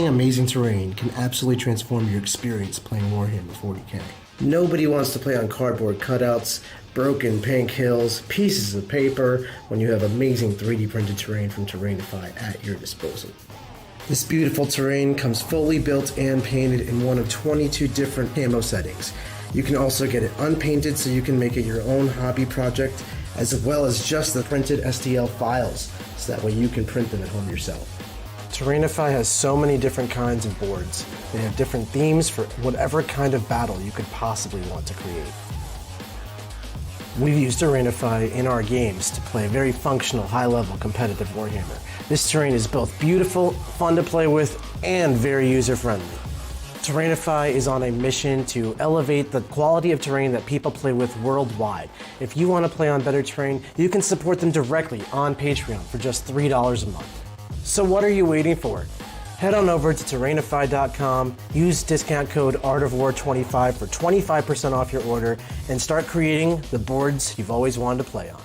Playing amazing terrain can absolutely transform your experience playing Warhammer 40k. Nobody wants to play on cardboard cutouts, broken pink hills, pieces of paper, when you have amazing 3D printed terrain from Tyranids at your disposal. This beautiful terrain comes fully built and painted in one of 22 different camo settings. You can also get it unpainted so you can make it your own hobby project, as well as just the printed STL files, so that way you can print them at home yourself. Tyranids has so many different kinds of boards. They have different themes for whatever kind of battle you could possibly want to create. We've used Tyranids in our games to play a very functional, high-level competitive Warhammer. This terrain is both beautiful, fun to play with, and very user-friendly. Tyranids is on a mission to elevate the quality of terrain that people play with worldwide. If you want to play on better terrain, you can support them directly on Patreon for just $3 a month. So what are you waiting for? Head on over to Tyranids.com, use discount code ArtofWar25 for 25% off your order, and start creating the boards you've always wanted to play on.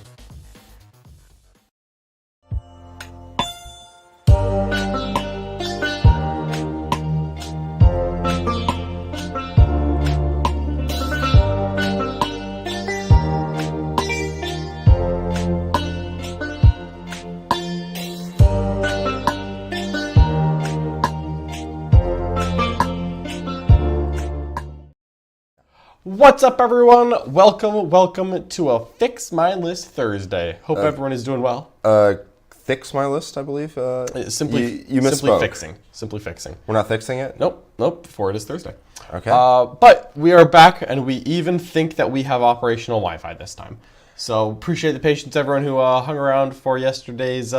What's up, everyone? Welcome to a Fix My List Thursday. Hope everyone is doing well. Fix my list, I believe. Simply fixing. Simply fixing. We're not fixing it? Nope. For it is Thursday. Okay. But we are back, and we even think that we have operational Wi-Fi this time. So appreciate the patience, everyone who hung around for yesterday's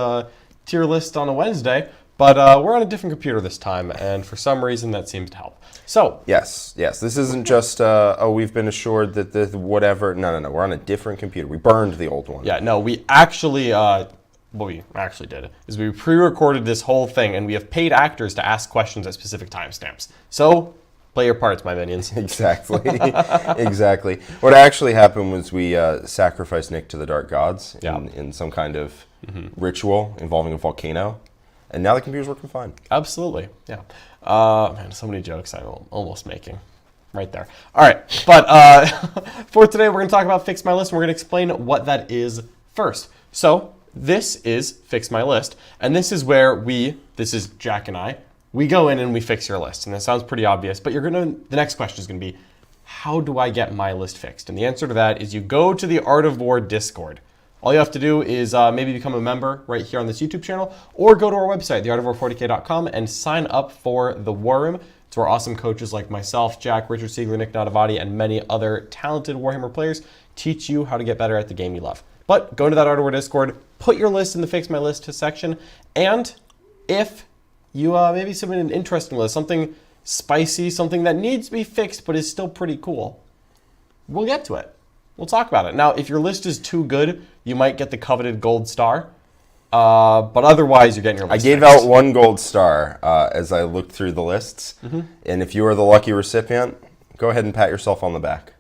tier list on a Wednesday. But we're on a different computer this time, and for some reason that seems to help. So yes, this isn't just we've been assured that the whatever. No, we're on a different computer. We burned the old one. Yeah, no, we actually what we actually did is we pre-recorded this whole thing, and we have paid actors to ask questions at specific timestamps. So play your parts, my minions. Exactly. What actually happened was we sacrificed Nick to the dark gods in some kind of ritual involving a volcano. And now the computer's working fine. Absolutely, yeah. Man, so many jokes I'm almost making right there. All right, but for today, we're going to talk about Fix My List, and we're going to explain what that is first. So this is Fix My List, and this is where this is Jack and I, we go in and we fix your list. And that sounds pretty obvious, but the next question is going to be, how do I get my list fixed? And the answer to that is you go to the Art of War Discord. All you have to do is maybe become a member right here on this YouTube channel, or go to our website, theartofwar40k.com, and sign up for the War Room. It's where awesome coaches like myself, Jack, Richard Siegler, Nick Nadavati, and many other talented Warhammer players teach you how to get better at the game you love. But go into that Art of War Discord, put your list in the Fix My List section, and if you maybe submit an interesting list, something spicy, something that needs to be fixed but is still pretty cool, we'll get to it. We'll talk about it. Now, if your list is too good, you might get the coveted gold star. But otherwise, you're getting your list I gave fixed. out 1 gold star as I looked through the lists. And if you are the lucky recipient, go ahead and pat yourself on the back.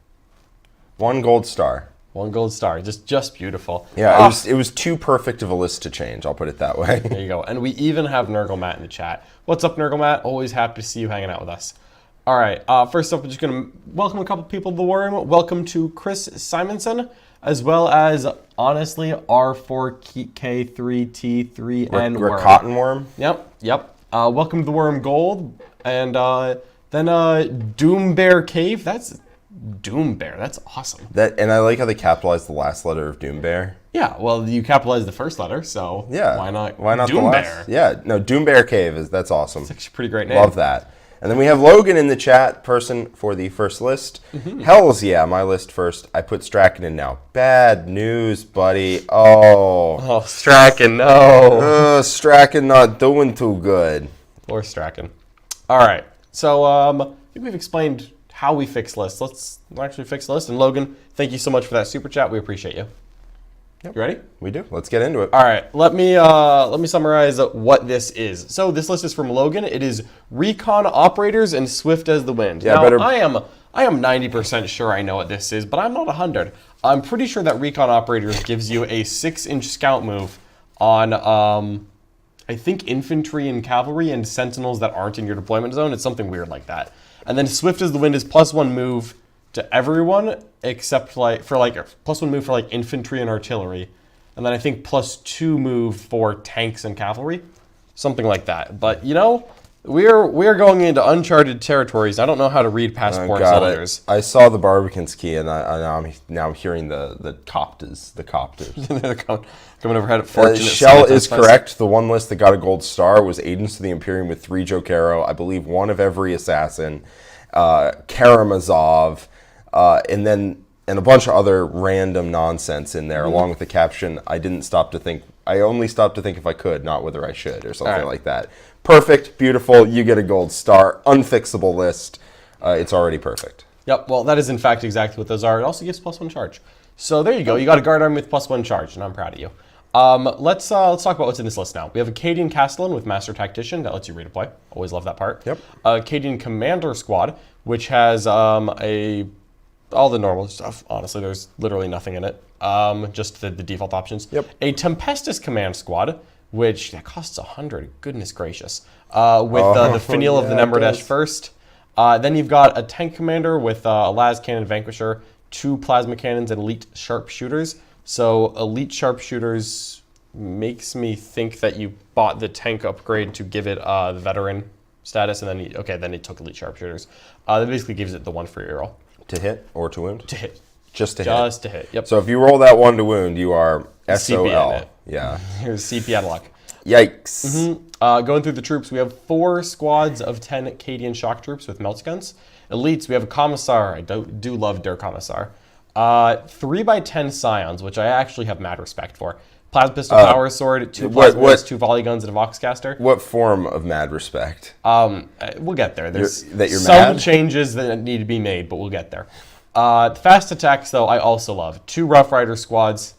1 gold star. 1 gold star. Just beautiful. Yeah, it was too perfect of a list to change. I'll put it that way. There you go. And we even have Nurgle Matt in the chat. What's up, Nurgle Matt? Always happy to see you hanging out with us. All right, first up, I'm just going to welcome a couple people to the War Room. Welcome to Chris Simonson, as well as, honestly, R4K3T3N We're Cotton Worm. Yep. Welcome to the Worm Gold. And then Doom Bear Cave. That's Doom Bear. That's awesome. And I like how they capitalized the last letter of Doom Bear. Yeah, well, you capitalized the first letter, so yeah, why not Doom the Bear? Bear? Yeah, no, Doom Bear Cave, that's awesome. It's actually a pretty great name. Love that. And then we have Logan in the chat, person for the first list. Hells yeah, my list first. I put Strachan in now. Bad news, buddy. Oh, Strachan, no. Strachan not doing too good. Or Strachan. All right, so I think we've explained how we fix lists. Let's actually fix the list. And Logan, thank you so much for that super chat. We appreciate you. Yep. You ready? We do. Let's get into it. All right. Let me summarize what this is. So this list is from Logan. It is Recon Operators and Swift as the Wind. Yeah, now, I am 90% sure I know what this is, but I'm not 100. I'm pretty sure that Recon Operators gives you a 6-inch scout move on a I think infantry and cavalry and sentinels that aren't in your deployment zone. It's something weird like that. And then Swift as the Wind is +1 move to everyone except +1 move for like infantry and artillery. And then I think +2 move for tanks and cavalry. Something like that. But you know, we're going into uncharted territories. I don't know how to read passport soldiers. I saw the Barbican's key, and I'm hearing the Coptas. The Copters. They're coming overhead at Fortune. Shell is correct. The one list that got a gold star was Agents to the Imperium with 3 Jokero. I believe 1 of every assassin. Karamazov, and a bunch of other random nonsense in there, along with the caption, I only stopped to think if I could, not whether I should, or something like that. Perfect, beautiful, you get a gold star, unfixable list. It's already perfect. Yep, well, that is in fact exactly what those are. It also gives +1 charge. So there you go. You got a guard army with +1 charge, and I'm proud of you. Let's talk about what's in this list now. We have a Cadian Castellan with Master Tactician that lets you redeploy. Always love that part. Yep. A Cadian Commander Squad, which has all the normal stuff. Honestly, there's literally nothing in it. Just the default options. Yep. A Tempestus Command Squad, which costs 100. Goodness gracious. With the Finial of the Nemredesh first. Then you've got a Tank Commander with a Las Cannon Vanquisher, 2 Plasma Cannons, and Elite Sharpshooters. So Elite Sharpshooters makes me think that you bought the tank upgrade to give it the veteran status, and then it took Elite Sharpshooters. That basically gives it the 1 free roll. To hit or to wound? To hit. Just to hit? Just to hit, yep. So if you roll that 1 to wound, you are SOL. CP in it. Yeah. Here's CP out of luck. Yikes. Going through the troops, we have 4 squads of 10 Cadian shock troops with melt guns. Elites, we have a Commissar. I do love Der Commissar. 3x10 Scions, which I actually have mad respect for. Plasma Pistol Power Sword, 2 Plasmas, 2 Volley Guns, and a Voxcaster. What form of mad respect? We'll get there. There's That you're some mad? changes that need to be made, but we'll get there. Fast attacks, though, I also love. 2 Rough Rider squads,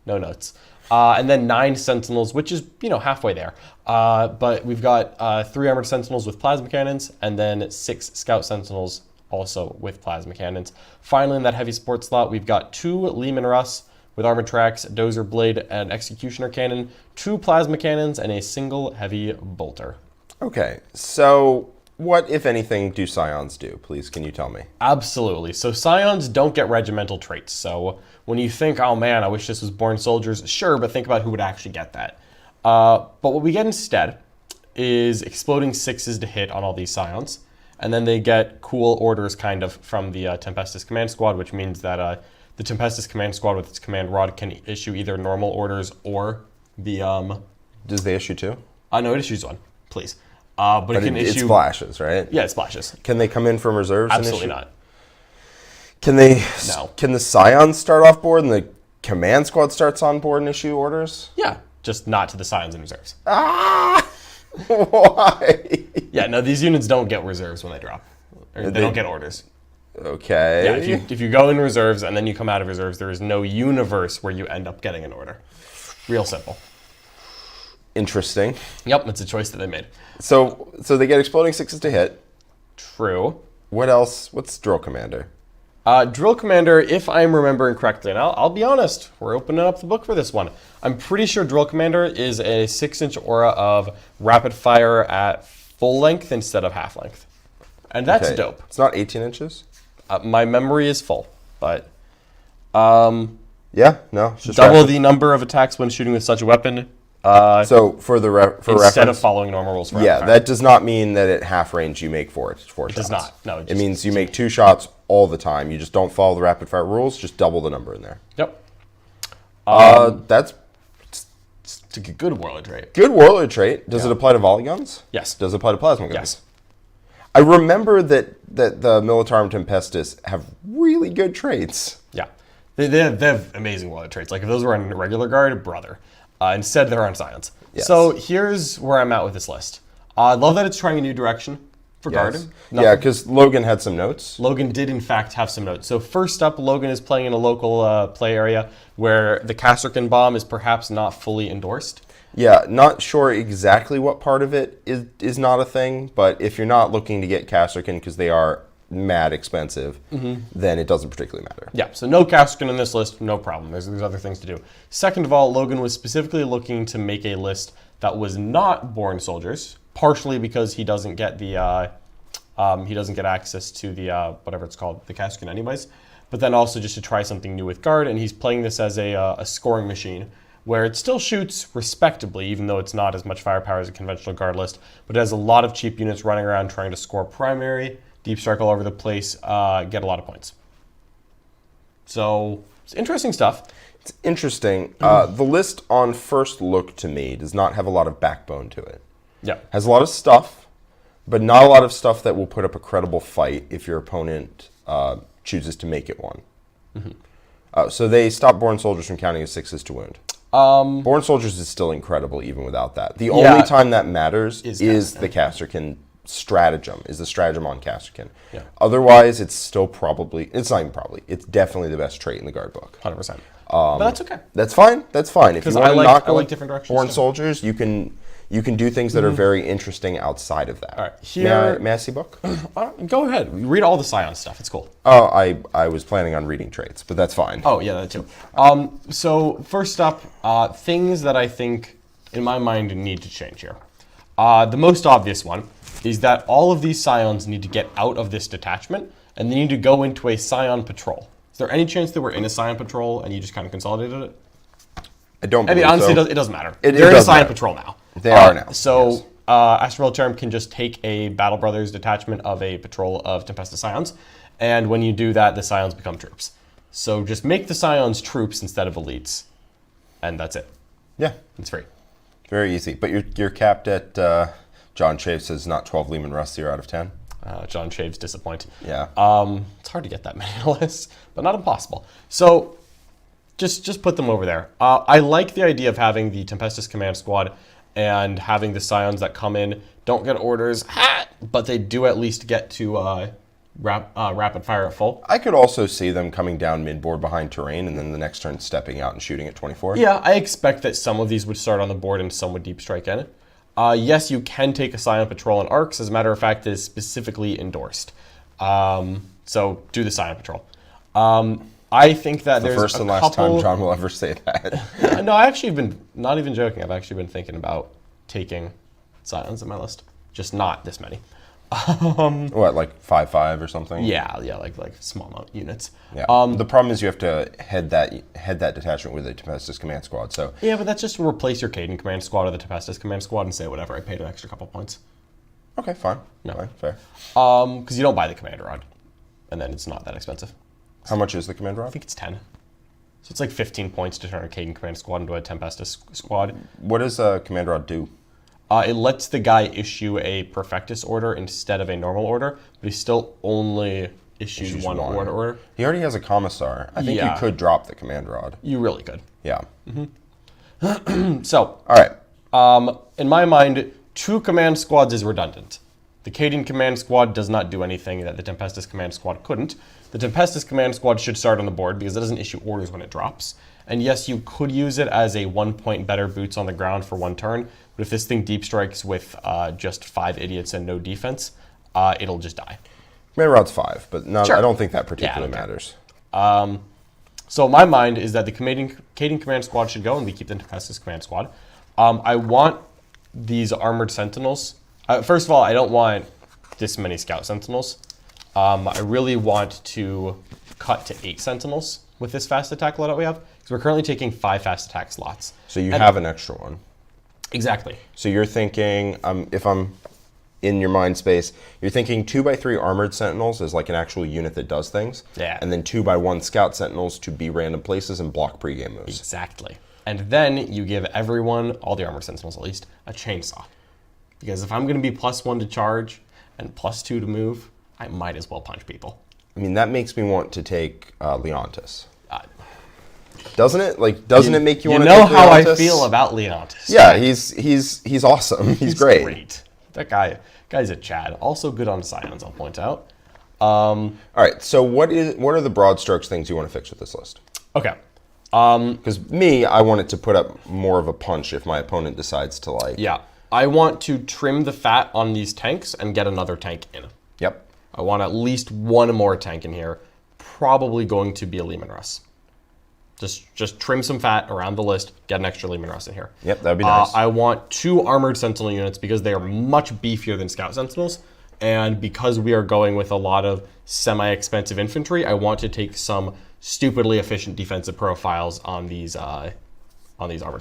no notes. And then 9 Sentinels, which is, halfway there. But we've got 3 Armored Sentinels with Plasma Cannons, and then 6 Scout Sentinels also with Plasma Cannons. Finally, in that heavy support slot, we've got 2 Lehman Russ with Armored Tracks, Dozer Blade, and Executioner Cannon, 2 Plasma Cannons, and a single Heavy Bolter. Okay, so what, if anything, do Scions do? Please, can you tell me? Absolutely. So Scions don't get regimental traits. So when you think, oh man, I wish this was Born Soldiers, sure, but think about who would actually get that. But what we get instead is exploding 6s to hit on all these Scions. And then they get cool orders kind of from the Tempestus Command Squad, which means that the Tempestus Command Squad with its command rod can issue either normal orders or the... Does they issue 2? No, it issues 1, please. But it can issue... It splashes, right? Yeah, it splashes. Can they come in from reserves? Absolutely not. Can they? No. Can the Scions start off board and the command squad starts on board and issue orders? Yeah, just not to the Scions and reserves. Ah! Why? Yeah, no, these units don't get reserves when they drop. Or they don't get orders. Okay. Yeah, if you go in reserves and then you come out of reserves, there is no universe where you end up getting an order. Real simple. Interesting. Yep, it's a choice that they made. So they get exploding 6s to hit. True. What else? What's Drill Commander? Drill Commander, if I'm remembering correctly, and I'll be honest, we're opening up the book for this one. I'm pretty sure Drill Commander is a 6-inch aura of rapid fire at full length instead of half length. And that's dope. It's not 18 inches? My memory is full, but... yeah, no. It's just double the number of attacks when shooting with such a weapon. So for instead reference, of following normal rules for yeah, rapid fire. That does not mean that at half range you make 4 shots. It does not. No, it means you make 2 shots all the time. You just don't follow the rapid fire rules. Just double the number in there. Yep. That's it's a good warlord trait. good warlord trait. Does it apply to volley guns? Yes. Does it apply to plasma guns? Yes. I remember that the Militarum Tempestus have really good traits. Yeah. They have amazing warlord traits. Like if those were on regular guard, brother. Instead, they're on Scions. Yes. So here's where I'm at with this list. I love that it's trying a new direction for guard. Yeah, because Logan had some notes. Logan did, in fact, have some notes. So first up, Logan is playing in a local play area where the Kasserkin bomb is perhaps not fully endorsed. Yeah, not sure exactly what part of it is not a thing, but if you're not looking to get Kasserkin because they are mad expensive, then it doesn't particularly matter. Yeah, so no Kasserkin in this list, no problem. There's other things to do. Second of all, Logan was specifically looking to make a list that was not Born Soldiers, partially because he doesn't get the he doesn't get access to the whatever it's called, the Kasrkin anyways. But then also just to try something new with Guard, and he's playing this as a scoring machine, where it still shoots respectably, even though it's not as much firepower as a conventional Guard list, but it has a lot of cheap units running around trying to score primary, deep strike all over the place, get a lot of points. So, it's interesting stuff. It's interesting. The list on first look to me does not have a lot of backbone to it. Yeah. Has a lot of stuff, but not a lot of stuff that will put up a credible fight if your opponent chooses to make it one. So they stop Born Soldiers from counting as 6s to wound. Born Soldiers is still incredible even without that. The only time that matters is the Kasrkin stratagem, is the stratagem on Kasrkin. Yeah. Otherwise, it's still probably, it's not even probably, it's definitely the best trait in the Guard book. 100%. But that's okay. That's fine. That's fine. If you want to knock I like different directions Born too. Soldiers, you can do things that are very interesting outside of that. All right, here- May I see book? Go ahead. Read all the Scion stuff. It's cool. Oh, I was planning on reading traits, but that's fine. Oh, yeah, that too. So first up, things that I think, in my mind, need to change here. The most obvious one is that all of these Scions need to get out of this detachment, and they need to go into a Scion patrol. Is there any chance that we're in a Scion patrol and you just kind of consolidated it? I don't I believe mean, honestly, so. it doesn't matter. It They're in a does Scion matter. patrol now. They are now. So, yes. Astral Term can just take a Battle Brothers detachment of a patrol of Tempestus Scions, and when you do that, the Scions become troops. So just make the Scions troops instead of elites, and that's it. Yeah, It's free. very easy. But you're capped at, John Chafe says not 12 Lehman Rust, 0 out of 10. John Shaves disappoint. Yeah. It's hard to get that many lists, but not impossible. So just put them over there. I like the idea of having the Tempestus Command Squad and having the Scions that come in, don't get orders, but they do at least get to rapid fire at full. I could also see them coming down mid-board behind terrain and then the next turn stepping out and shooting at 24. Yeah, I expect that some of these would start on the board and some would deep strike in it. Yes, you can take a Scion Patrol in arcs. As a matter of fact, it is specifically endorsed. So do the Scion Patrol. I think that there's First and last time John will ever say that. No, I actually have been, not even joking, I've actually been thinking about taking Scions in my list. Just not this many. What, like 5/5 or something? Yeah, like small amount units. Yeah. The problem is you have to head that detachment with a Tempestus Command Squad. So Yeah, but that's just to replace your Caden Command Squad or the Tempestus Command Squad and say whatever, I paid an extra couple points. okay, fine. No. Fine, fair. Because you don't buy the Commander Rod, and then it's not that expensive. How much is the Command Rod? I think it's 10. So it's like 15 points to turn a Caden Command Squad into a Tempestus Squad. What does a Command Rod do? It lets the guy issue a Perfectus order instead of a normal order, but he still only issues one order. He already has a Commissar. I think Yeah. you could drop the Command Rod. You really could. Yeah. So, All right. in my mind, 2 command squads is redundant. The Caden Command Squad does not do anything that the Tempestus Command Squad couldn't. The Tempestus Command Squad should start on the board because it doesn't issue orders when it drops. And yes, you could use it as a 1 point better boots on the ground for 1 turn, but if this thing deep strikes with just 5 idiots and no defense, it'll just die. Command Rod's 5, but no, Sure. I don't think that Yeah, I particularly don't care. matters. So my mind is that the Caden Command Squad should go, and we keep the Tempestus Command Squad. I want these Armored Sentinels. First of all, I don't want this many Scout Sentinels. I really want to cut to 8 Sentinels with this fast attack loadout we have, because we're currently taking 5 fast attack slots. So you have an extra one. Exactly. So you're thinking, if I'm in your mind space, you're thinking 2x3 Armored Sentinels is like an actual unit that does things. Yeah. And then 2x1 Scout Sentinels to be random places and block pregame moves. Exactly. And then you give everyone, all the Armored Sentinels at least, a chainsaw. Because if I'm going to be +1 to charge and +2 to move, I might as well punch people. I mean, that makes me want to take Leontis. Uh, Doesn't it? Like, doesn't it make you want to know take how I Leontis? feel about Leontis. Yeah, he's awesome. He's great. That guy's a Chad. Also good on Scions, I'll point out. All right, so what are the broad strokes things you want to fix with this list? Okay. Because I want it to put up more of a punch if my opponent decides to like. Yeah. I want to trim the fat on these tanks and get another tank in. Yep. I want at least one more tank in here. Probably going to be a Lehman Russ. Just trim some fat around the list, get an extra Leman Russ in here. Yep, that'd be nice. I want 2 armored sentinel units because they are much beefier than scout sentinels. And because we are going with a lot of semi-expensive infantry, I want to take some stupidly efficient defensive profiles on these armored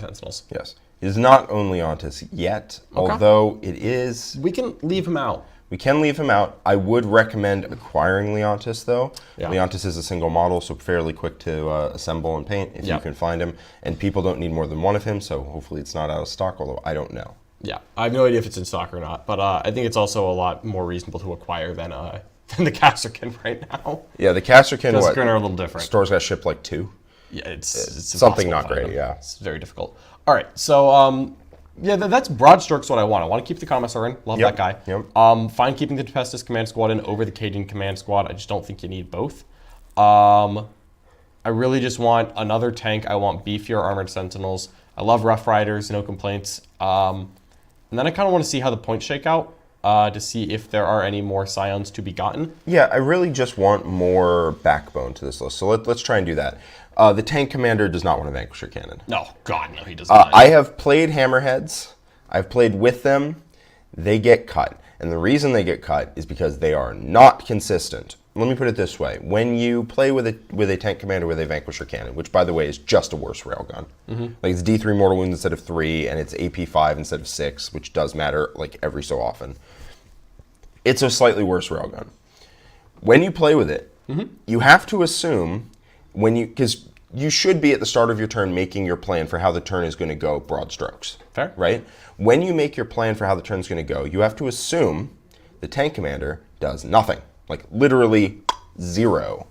sentinels. Yes. It is not on Leontis yet, although it is... We can leave him out. We can leave him out. I would recommend acquiring Leontis, though. Yeah. Leontis is a single model, so fairly quick to assemble and paint if you can find him. And people don't need more than one of him, so hopefully it's not out of stock, although I don't know. Yeah, I have no idea if it's in stock or not, but I think it's also a lot more reasonable to acquire than the Casterkin right now. Yeah, the Casterkin are a little different. Stores got shipped like 2. Yeah, it's something not great. great. Yeah, it's very difficult. All right, so yeah, that's broad strokes what I want. I want to keep the Commissar in. Love that guy. Yep. Fine keeping the Tempestus Command Squad in over the Cadian Command Squad. I just don't think you need both. I really just want another tank. I want beefier armored sentinels. I love Rough Riders, no complaints. And then I kind of want to see how the points shake out to see if there are any more Scions to be gotten. Yeah, I really just want more backbone to this list. So let's try and do that. The tank commander does not want a Vanquisher cannon. No, God, no, he does not. I have played Hammerheads. I've played with them. They get cut. And the reason they get cut is because they are not consistent. Let me put it this way. When you play with a tank commander with a Vanquisher cannon, which, by the way, is just a worse railgun. Like, it's D3 mortal wounds instead of 3, and it's AP 5 instead of 6, which does matter, like, every so often. It's a slightly worse railgun. When you play with it, you have to assume, because you should be at the start of your turn making your plan for how the turn is going to go, broad strokes. Fair. Right? When you make your plan for how the turn is going to go, you have to assume the tank commander does nothing. Like, literally 0.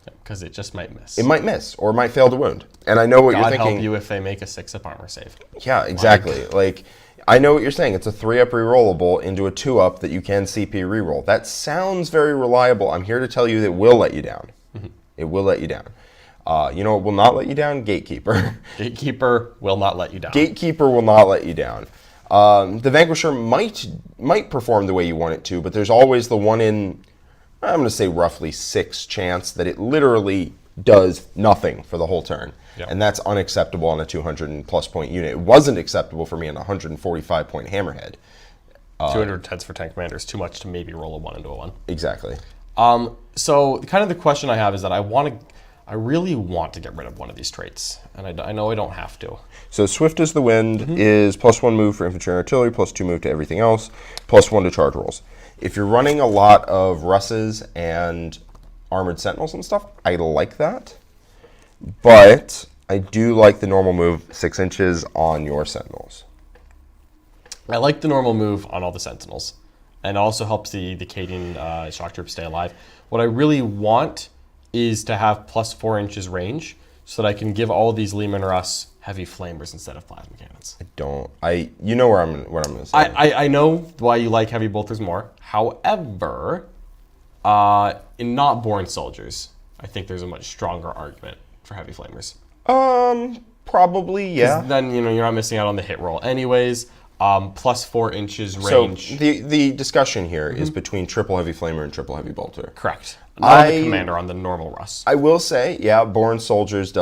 Because it just might miss. It might miss, or might fail to wound. And I know what you're thinking. God help you if they make a 6-up armor save. Yeah, exactly. Like, I know what you're saying. It's a 3-up rerollable into a 2-up that you can CP reroll. That sounds very reliable. I'm here to tell you that it will let you down. It will let you down. You know what will not let you down? Gatekeeper. Gatekeeper will not let you down. Gatekeeper will not let you down. The Vanquisher might perform the way you want it to, but there's always the 1 in... I'm going to say roughly 6 chance that it literally does nothing for the whole turn. Yep. And that's unacceptable on a 200+ point unit. It wasn't acceptable for me on a 145 point Hammerhead. 200 heads for tank commander is too much to maybe roll a 1 into a 1. Exactly. So kind of the question I have is that I really want to get rid of one of these traits. And I know I don't have to. So Swift as the Wind is +1 move for infantry and artillery, +2 move to everything else, +1 to charge rolls. If you're running a lot of Russes and armored sentinels and stuff, I like that. But I do like the normal move 6 inches on your sentinels. I like the normal move on all the sentinels. And it also helps the Cadian shock troops stay alive. What I really want is to have +4 inches range so that I can give all of these Leman Russ heavy flamers instead of plasma cannons. You know what I'm going to say. I know why you like heavy bolters more. However, in not born soldiers, I think there's a much stronger argument for heavy flamers. Probably, yeah. Then, you're not missing out on the hit roll anyways. +4 inches range. So the discussion here is between triple heavy flamer and triple heavy bolter. Correct. Not the commander on the normal Russ. I will say, yeah, born soldiers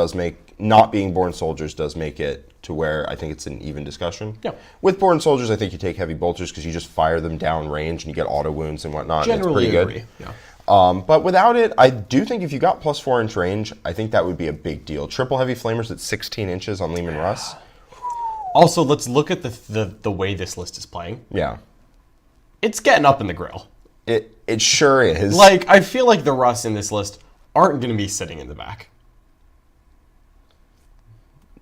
not being born soldiers does make it to where I think it's an even discussion. Yeah. With born soldiers, I think you take heavy bolters because you just fire them down range and you get auto wounds and whatnot. Generally, it's pretty agree. good. Yeah. But without it, I do think if you got +4 inch range, I think that would be a big deal. Triple heavy flamers at 16 inches on Leman Russ. Also, let's look at the way this list is playing. Yeah. It's getting up in the grill. It sure is. Like, I feel like the Russ in this list aren't going to be sitting in the back.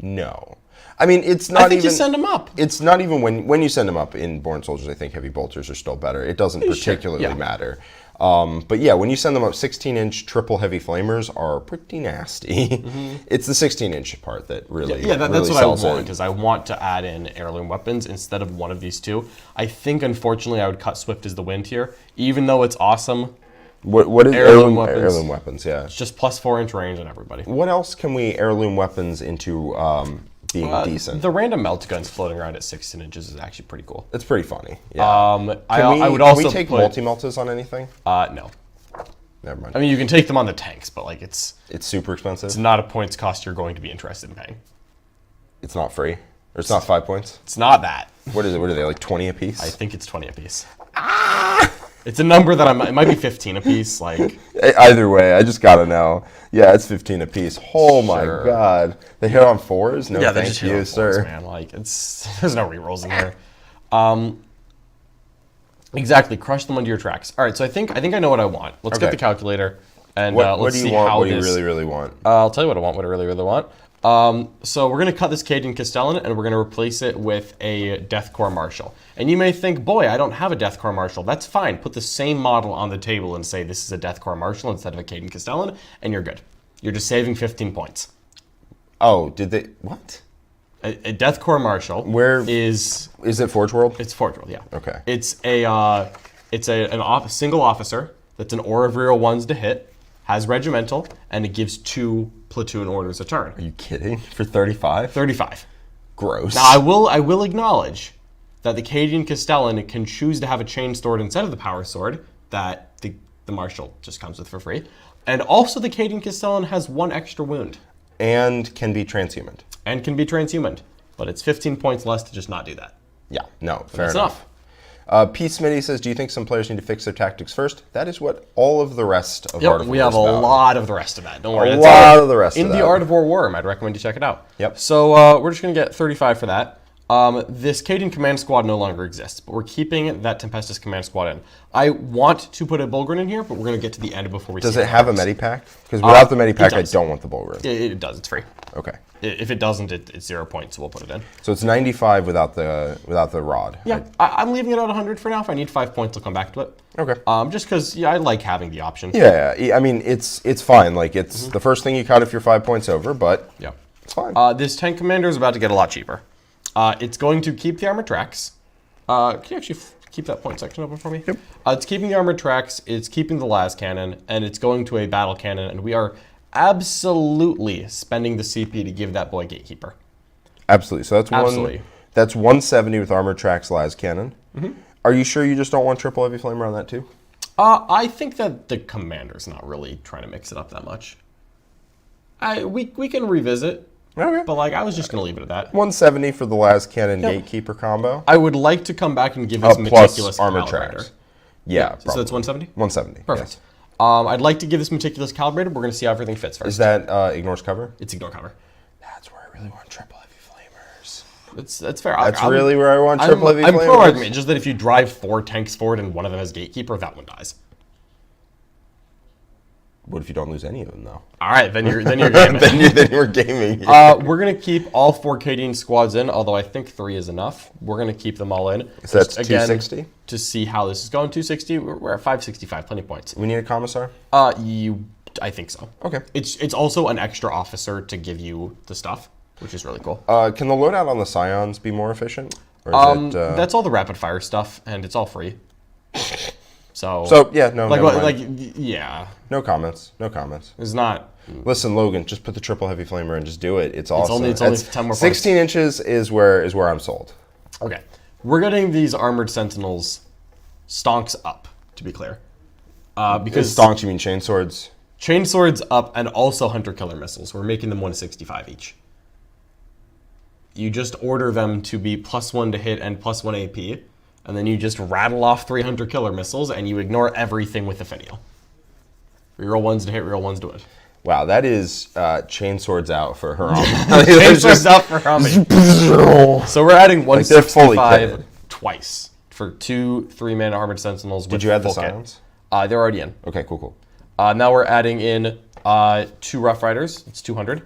No. I mean, it's not even... I think you send them up. It's not even when you send them up in born soldiers, I think heavy bolters are still better. It doesn't particularly matter. But yeah, when you send them up, 16-inch triple heavy flamers are pretty nasty. It's the 16-inch part that really that's really what I sells want, it. because I want to add in heirloom weapons instead of one of these two. I think, unfortunately, I would cut Swift as the Wind here, even though it's awesome. What is heirloom weapons? Heirloom weapons, yeah. It's just +4 inch range on everybody. What else can we heirloom weapons into being decent? The random melt guns floating around at 16 inches is actually pretty cool. It's pretty funny. Yeah. I would also can we take multi-meltas on anything? No. Never mind. I mean, you can take them on the tanks, but like it's super expensive. it's not a points cost you're going to be interested in paying. It's not free, or it's not 5 points. It's not that. What is it? What are they, like 20 a piece? I think it's 20 apiece. It's a number that it might be 15 apiece. Like Either way, I just gotta know. Yeah, it's 15 a piece. Oh my Sure. god, they hit on 4s. No, yeah, they thank just you, hit on sir. fours, man. Like there's no rerolls in here. Exactly, crush them under your tracks. All right, so I think I know what I want. Let's get Okay. the calculator and What let's do you see want? how What do you this. really, really want? I'll tell you what I want. What I really, really want. So we're gonna cut this Cajun Castellan and we're gonna replace it with a Deathcore Marshal. And you may think, boy, I don't have a Deathcore Marshal. That's fine. Put the same model on the table and say this is a Deathcore Marshal instead of a Cajun Castellan, and you're good. You're just saving 15 points. Oh, did they? What? A Deathcore Marshal. Where is it? Forge World? it's Forge World, yeah. Okay. It's a single officer that's an aura of real ones to hit, has regimental, and it gives 2 platoon orders a turn. Are you kidding? For 35? 35. Gross. Now I will acknowledge that the Cadian Castellan can choose to have a chain sword instead of the power sword that the Marshal just comes with for free. And also the Cadian Castellan has 1 extra wound. And can be transhumaned. And can be transhumaned. But it's 15 points less to just not do that. Yeah, no, fair That's enough. Pete Smitty says, do you think some players need to fix their tactics first? That is what all of the rest of Yep, Art of we War have is a about. lot of the rest of that. Don't worry. A That's lot all of the rest in of the that. Art of War Worm. I'd recommend you check it out. Yep. So we're just going to get 35 for that. This Cadian Command Squad no longer exists, but we're keeping that Tempestus Command Squad in. I want to put a Bulgrin in here, but we're going to get to the end before we Does see it how have a works. Medipack? Because without the Medipack, I does. don't want the Bulgrin. It does. It's free. Okay. If it doesn't, it's 0 points, so we'll put it in. So it's 95 without the rod. Yeah, I'm leaving it at 100 for now. If I need 5 points, I'll come back to it. Okay. Just because, I like having the option. Yeah, I mean, it's fine. Like, it's the first thing you cut if you're 5 points over, but Yeah. it's fine. This tank commander is about to get a lot cheaper. It's going to keep the armored tracks. Can you actually keep that point section open for me? Yep. It's keeping the armored tracks, it's keeping the las cannon, and it's going to a battle cannon, and we are absolutely spending the CP to give that boy Gatekeeper. Absolutely. So that's Absolutely. That's 170 with armored tracks, las cannon. Are you sure you just don't want triple heavy flamer on that too? I think that the commander's not really trying to mix it up that much. We can revisit, Okay. but I was just going to leave it at that. 170 for the las cannon gatekeeper combo. I would like to come back and give this Plus meticulous armored calibrator. tracks. Yeah, So that's 170? 170. Perfect. Yes. I'd like to give this meticulous calibrated. We're going to see how everything fits first. Is that ignores cover? It's ignore cover. That's where I really want triple heavy flamers. That's fair. That's really where I want triple heavy I'm flamers. pro argument. Just that if you drive 4 tanks forward and one of them has Gatekeeper, that one dies. What if you don't lose any of them though? All right, then you're gaming. then you're gaming. We're gonna keep all 4 Cadian squads in, although I think 3 is enough. We're gonna keep them all in. So that's Just, again, 260? to see how this is going. 260. We're at 565. Plenty of points. We need a commissar. I think so. Okay. It's also an extra officer to give you the stuff, which is really cool. Can the loadout on the Scions be more efficient? Or is That's all the rapid fire stuff, and it's all free. So yeah, no, never mind. yeah, No comments. No comments. it's not. Listen, Logan, just put the triple heavy flamer and just do it. It's awesome. It's only 10 more points. 16 inches is where I'm sold. Okay, we're getting these armored sentinels stonks up, to be clear, because Stonks, you mean chain swords? chain swords up, and also hunter killer missiles. We're making them 165 each. You just order them to be +1 to hit and +1 AP, and then you just rattle off 3 hunter killer missiles, and you ignore everything with the finial. Reroll 1s to hit, reroll 1s to win. Wow, that is chain swords out for her. Chain swords up for Hummy. So we're adding they're fully 165 kitted. twice for 2 3-man armored sentinels. Did you add the full kit. Scions? They're already in. Okay, cool. Now we're adding in 2 Rough Riders. It's 200.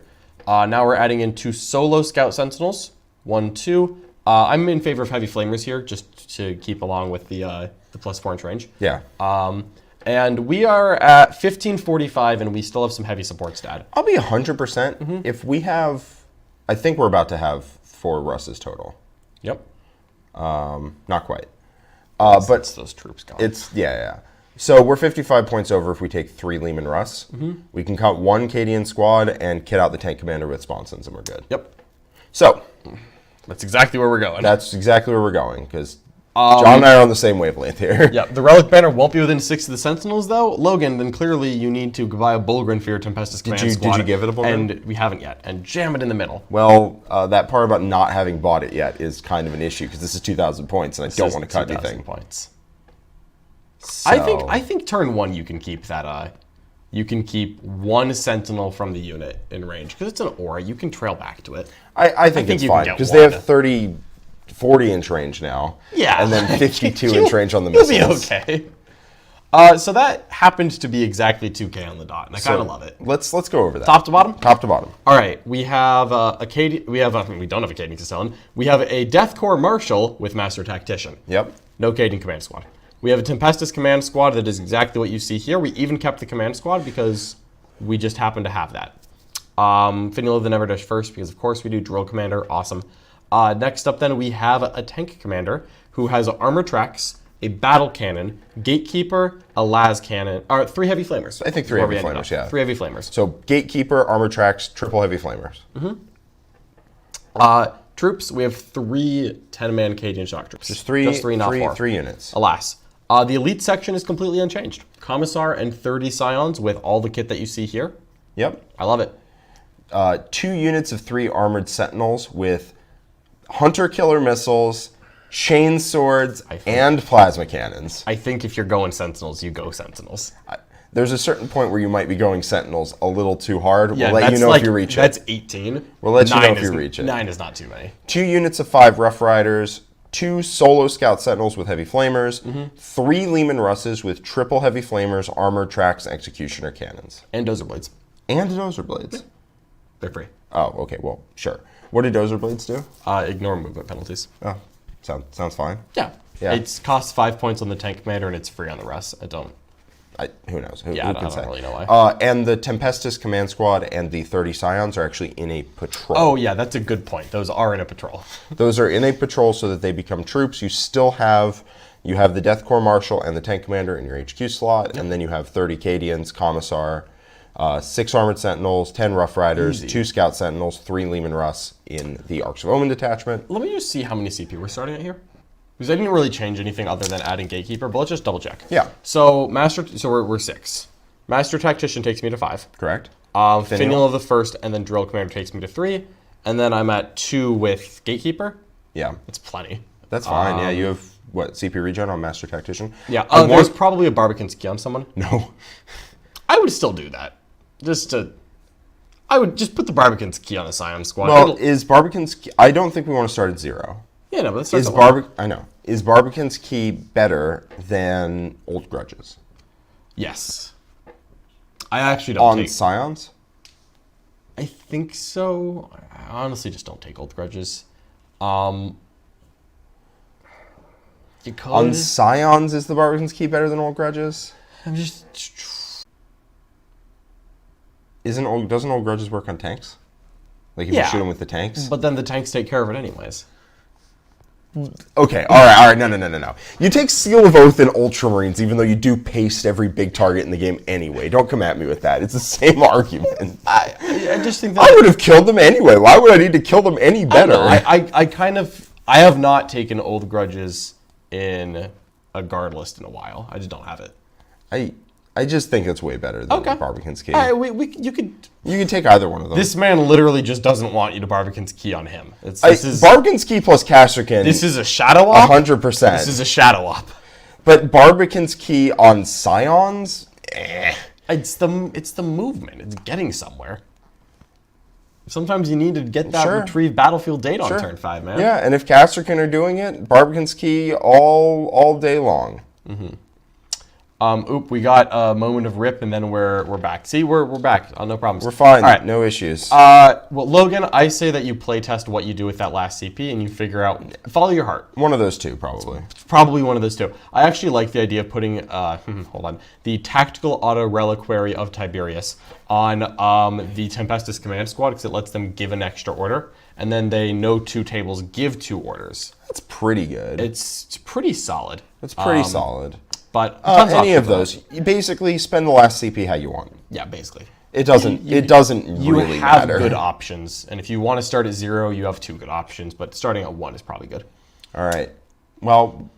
Now we're adding in 2 solo Scout Sentinels. 1, 2. I'm in favor of heavy flamers here, just to keep along with the +4 inch range. Yeah. And we are at 1545, and we still have some heavy supports to add. I'll be 100%. If we have, I think we're about to have 4 Russes total. Yep. Not quite. But It's those troops going. it's, yeah. So we're 55 points over if we take 3 Lehman Russ. We can cut 1 Cadian squad and kit out the tank commander with sponsons, and we're good. Yep. So That's exactly where we're going. that's exactly where we're going, because John and I are on the same wavelength here. Yeah, the Relic Banner won't be within 6 of the Sentinels, though. Logan, then clearly you need to buy a Bullgrin for your Tempestus Command Squad. Did you give it a Bullgrin? And we haven't yet. And jam it in the middle. Well, that part about not having bought it yet is kind of an issue, because this is 2,000 points, and I don't want to cut anything. Points. So. I think turn 1 you can keep that. You can keep 1 Sentinel from the unit in range, because it's an aura. You can trail back to it. I think it's you can fine, get because one. they have 40-inch range now. Yeah. And then 52-inch range on the missiles. You'll be okay. So that happened to be exactly 2K on the dot, and I kind of love it. Let's go over that. Top to bottom? Top to bottom. All right, we have we don't have a Cading Castellan. We have a Death Corps Marshal with Master Tactician. Yep. No Cading Command Squad. We have a Tempestus Command Squad that is exactly what you see here. We even kept the Command Squad because we just happen to have that. Finial of the Never Dash first, because of course we do. Drill Commander, awesome. Next up then we have a Tank Commander who has Armor Tracks, a Battle Cannon, Gatekeeper, a Las Cannon, or 3 Heavy Flamers. I think 3 Heavy Flamers, yeah. 3 Heavy Flamers. So Gatekeeper, Armor Tracks, triple Heavy Flamers. Troops, we have 3 10-man Cajun Shock Troops. Just three, not 4. 3 units. Alas. The Elite section is completely unchanged. Commissar and 30 Scions with all the kit that you see here. Yep. I love it. 2 units of 3 Armored Sentinels with Hunter Killer Missiles, Chain Swords, and Plasma Cannons. I think if you're going Sentinels, you go Sentinels. There's a certain point where you might be going Sentinels a little too hard. We'll let you know if you reach it. That's 18. We'll let you know if you reach it. 9 is not too many. 2 units of 5 Rough Riders, 2 Solo Scout Sentinels with Heavy Flamers, 3 Leman Russes with triple Heavy Flamers, Armored Tracks, Executioner Cannons. And Dozer Blades. And Dozer Blades. They're free. Oh, okay, well, sure. What do Dozer Blades do? Ignore movement penalties. Oh, sounds fine. Yeah. It costs 5 points on the Tank Commander, and it's free on the rest. Who knows? Who I can don't say? really know why. And the Tempestus Command Squad and the 30 Scions are actually in a patrol. Oh, yeah, that's a good point. Those are in a patrol. Those are in a patrol so that they become troops. You still have the Death Corps Marshal and the Tank Commander in your HQ slot, and then you have 30 Cadians, Commissar, 6 Armored Sentinels, 10 Rough Riders, 2 Scout Sentinels, 3 Leman Russ in the Arcs of Omen detachment. Let me just see how many CP we're starting at here. Because I didn't really change anything other than adding Gatekeeper, but let's just double check. Yeah. So we're 6. Master Tactician takes me to 5. Correct. Finial of the first, and then Drill Commander takes me to 3. And then I'm at 2 with Gatekeeper. Yeah. That's plenty. That's fine. Yeah, you have, CP regen on Master Tactician? Yeah. There's probably a Barbican's Key on someone. No. I would still do that. I would just put the Barbican's Key on a Scion squad. Well, is Barbican's Key... I don't think we want to start at 0. Yeah, no, but let's start I know. Is Barbican's Key better than Old Grudges? Yes. I actually don't On Scions? I think so. I honestly just don't take Old Grudges. On Scions, is the Barbican's Key better than Old Grudges? I'm just... Doesn't Old Grudges work on tanks? Like if you shoot them with the tanks? But then the tanks take care of it anyways. Okay, all right, no. You take Seal of Oath and Ultramarines, even though you do paste every big target in the game anyway. Don't come at me with that. It's the same argument. I just think that... I would have killed them anyway. Why would I need to kill them any better? I have not taken Old Grudges in a guard list in a while. I just don't have it. I just think it's way better than Barbican's Key. You could take either one of them. This man literally just doesn't want you to Barbican's Key on him. Barbican's Key plus Casterkin. This is a shadow op? 100%. This is a shadow op. But Barbican's Key on Scions? It's the movement. It's getting somewhere. Sometimes you need to get that retrieve battlefield data on turn 5, man. Yeah, and if Casterkin are doing it, Barbican's Key all day long. We got a moment of rip, and then we're back. See, we're back. No problems. We're fine. All right. No issues. Well, Logan, I say that you play test what you do with that last CP, and you figure out, follow your heart. One of those two, probably. Probably one of those two. I actually like the idea of putting, the Tactical Auto Reliquary of Tiberius on the Tempestus Command Squad, because it lets them give an extra order, and then they know 2 tables give 2 orders. That's pretty good. It's pretty solid. It's pretty solid. But any of those, you basically spend the last CP how you want. Yeah, basically. It doesn't really matter. You have good options, and if you want to start at 0, you have 2 good options. But starting at 1 is probably good. All right. Well,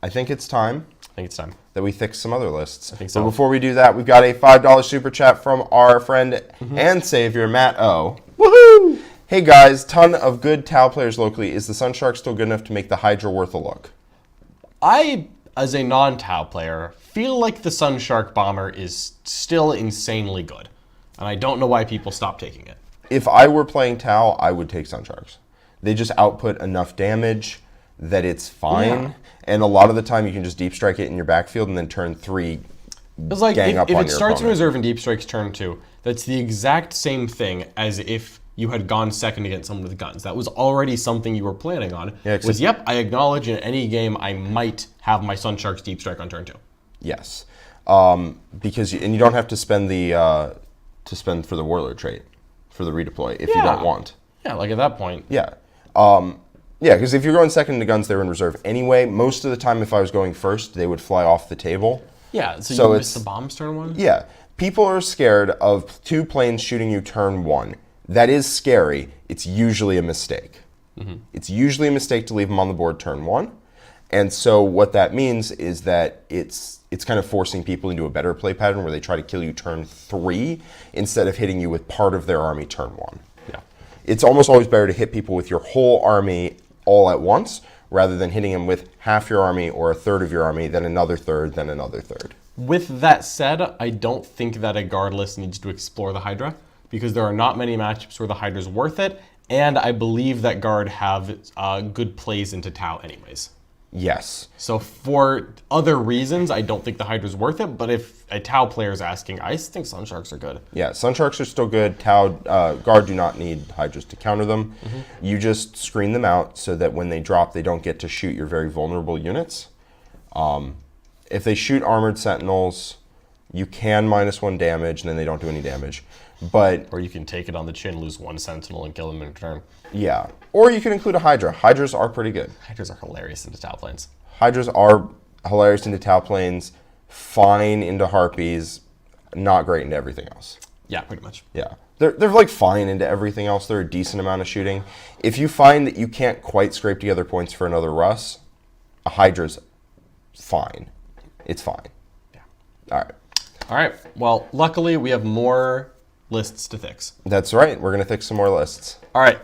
I think it's time I think it's time. that we fix some other lists. I think so. But before we do that, we've got a $5 super chat from our friend and savior, Matt O. Woohoo! Hey guys, ton of good Tau players locally. Is the Sunshark still good enough to make the Hydra worth a look? I, as a non-Tau player, feel like the Sunshark Bomber is still insanely good. And I don't know why people stop taking it. If I were playing Tau, I would take Sunsharks. They just output enough damage that it's fine. Yeah. And a lot of the time you can just deep strike it in your backfield and then turn 3 It's like, gang up if on it your starts in opponent. reserve and deep strikes turn 2, that's the exact same thing as if you had gone second against someone with guns. That was already something you were planning on. Yeah, was, yep, I acknowledge in any game I might have my Sunshark's deep strike on turn 2. Yes. Because you don't have to spend for the Warlord trait for the redeploy if you don't want. Yeah, like at that point. Yeah. Yeah, because if you're going second into guns, they're in reserve anyway. Most of the time, if I was going first, they would fly off the table. Yeah, so So you it's- missed the bombs turn 1? Yeah. People are scared of 2 planes shooting you turn 1. That is scary. It's usually a mistake. It's usually a mistake to leave them on the board turn 1. And so what that means is that it's kind of forcing people into a better play pattern where they try to kill you turn 3 instead of hitting you with part of their army turn 1. Yeah. It's almost always better to hit people with your whole army all at once rather than hitting them with half your army or a third of your army, then another third, then another third. With that said, I don't think that a guard list needs to explore the Hydra because there are not many matchups where the Hydra's worth it, and I believe that guard have good plays into Tau anyways. Yes. So for other reasons, I don't think the Hydra's worth it, but if a Tau player is asking, I think Sunsharks are good. Yeah, Sunsharks are still good. Tau, Guard do not need Hydras to counter them. You just screen them out so that when they drop, they don't get to shoot your very vulnerable units. If they shoot Armored Sentinels, you can -1 damage, and then they don't do any damage. But, Or you can take it on the chin, lose 1 Sentinel, and kill them in turn. yeah. Or you can include a Hydra. Hydras are pretty good. Hydras are hilarious into Tau planes. Hydras are hilarious into Tau planes, fine into Harpies, not great into everything else. Yeah, pretty much. Yeah. They're like fine into everything else. They're a decent amount of shooting. If you find that you can't quite scrape together points for another Russ, a Hydra's fine. It's fine. Yeah. All right. All right. Well, luckily we have more lists to fix. That's right. We're going to fix some more lists. All right.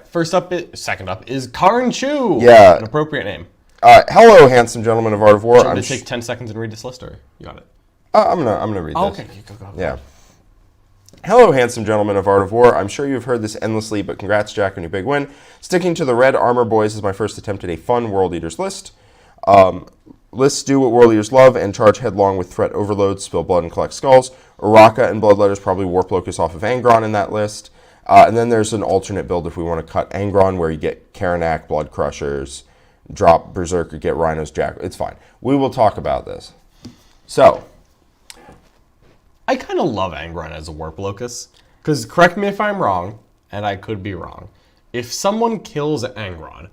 Second up is Kharnchu. Yeah. An appropriate name. Hello, handsome gentlemen of Art of War. I'm going to take 10 seconds and read this list, or you got it? I'm gonna read Oh, this. okay. Go. Yeah. Hello, handsome gentlemen of Art of War. I'm sure you've heard this endlessly, but congrats, Jack, on your big win. Sticking to the Red Armor Boys is my first attempt at a fun World Eaters list. Lists do what World Eaters love and charge headlong with threat overload, spill blood, and collect skulls. Uraka and Bloodletters probably warp locus off of Angron in that list. And then there's an alternate build if we want to cut Angron, where you get Karanak, Blood Crushers, drop Berserker, get Rhinos, Jack. It's fine. We will talk about this. So, I kind of love Angron as a warp locus. Because, correct me if I'm wrong, and I could be wrong. If someone kills Angron,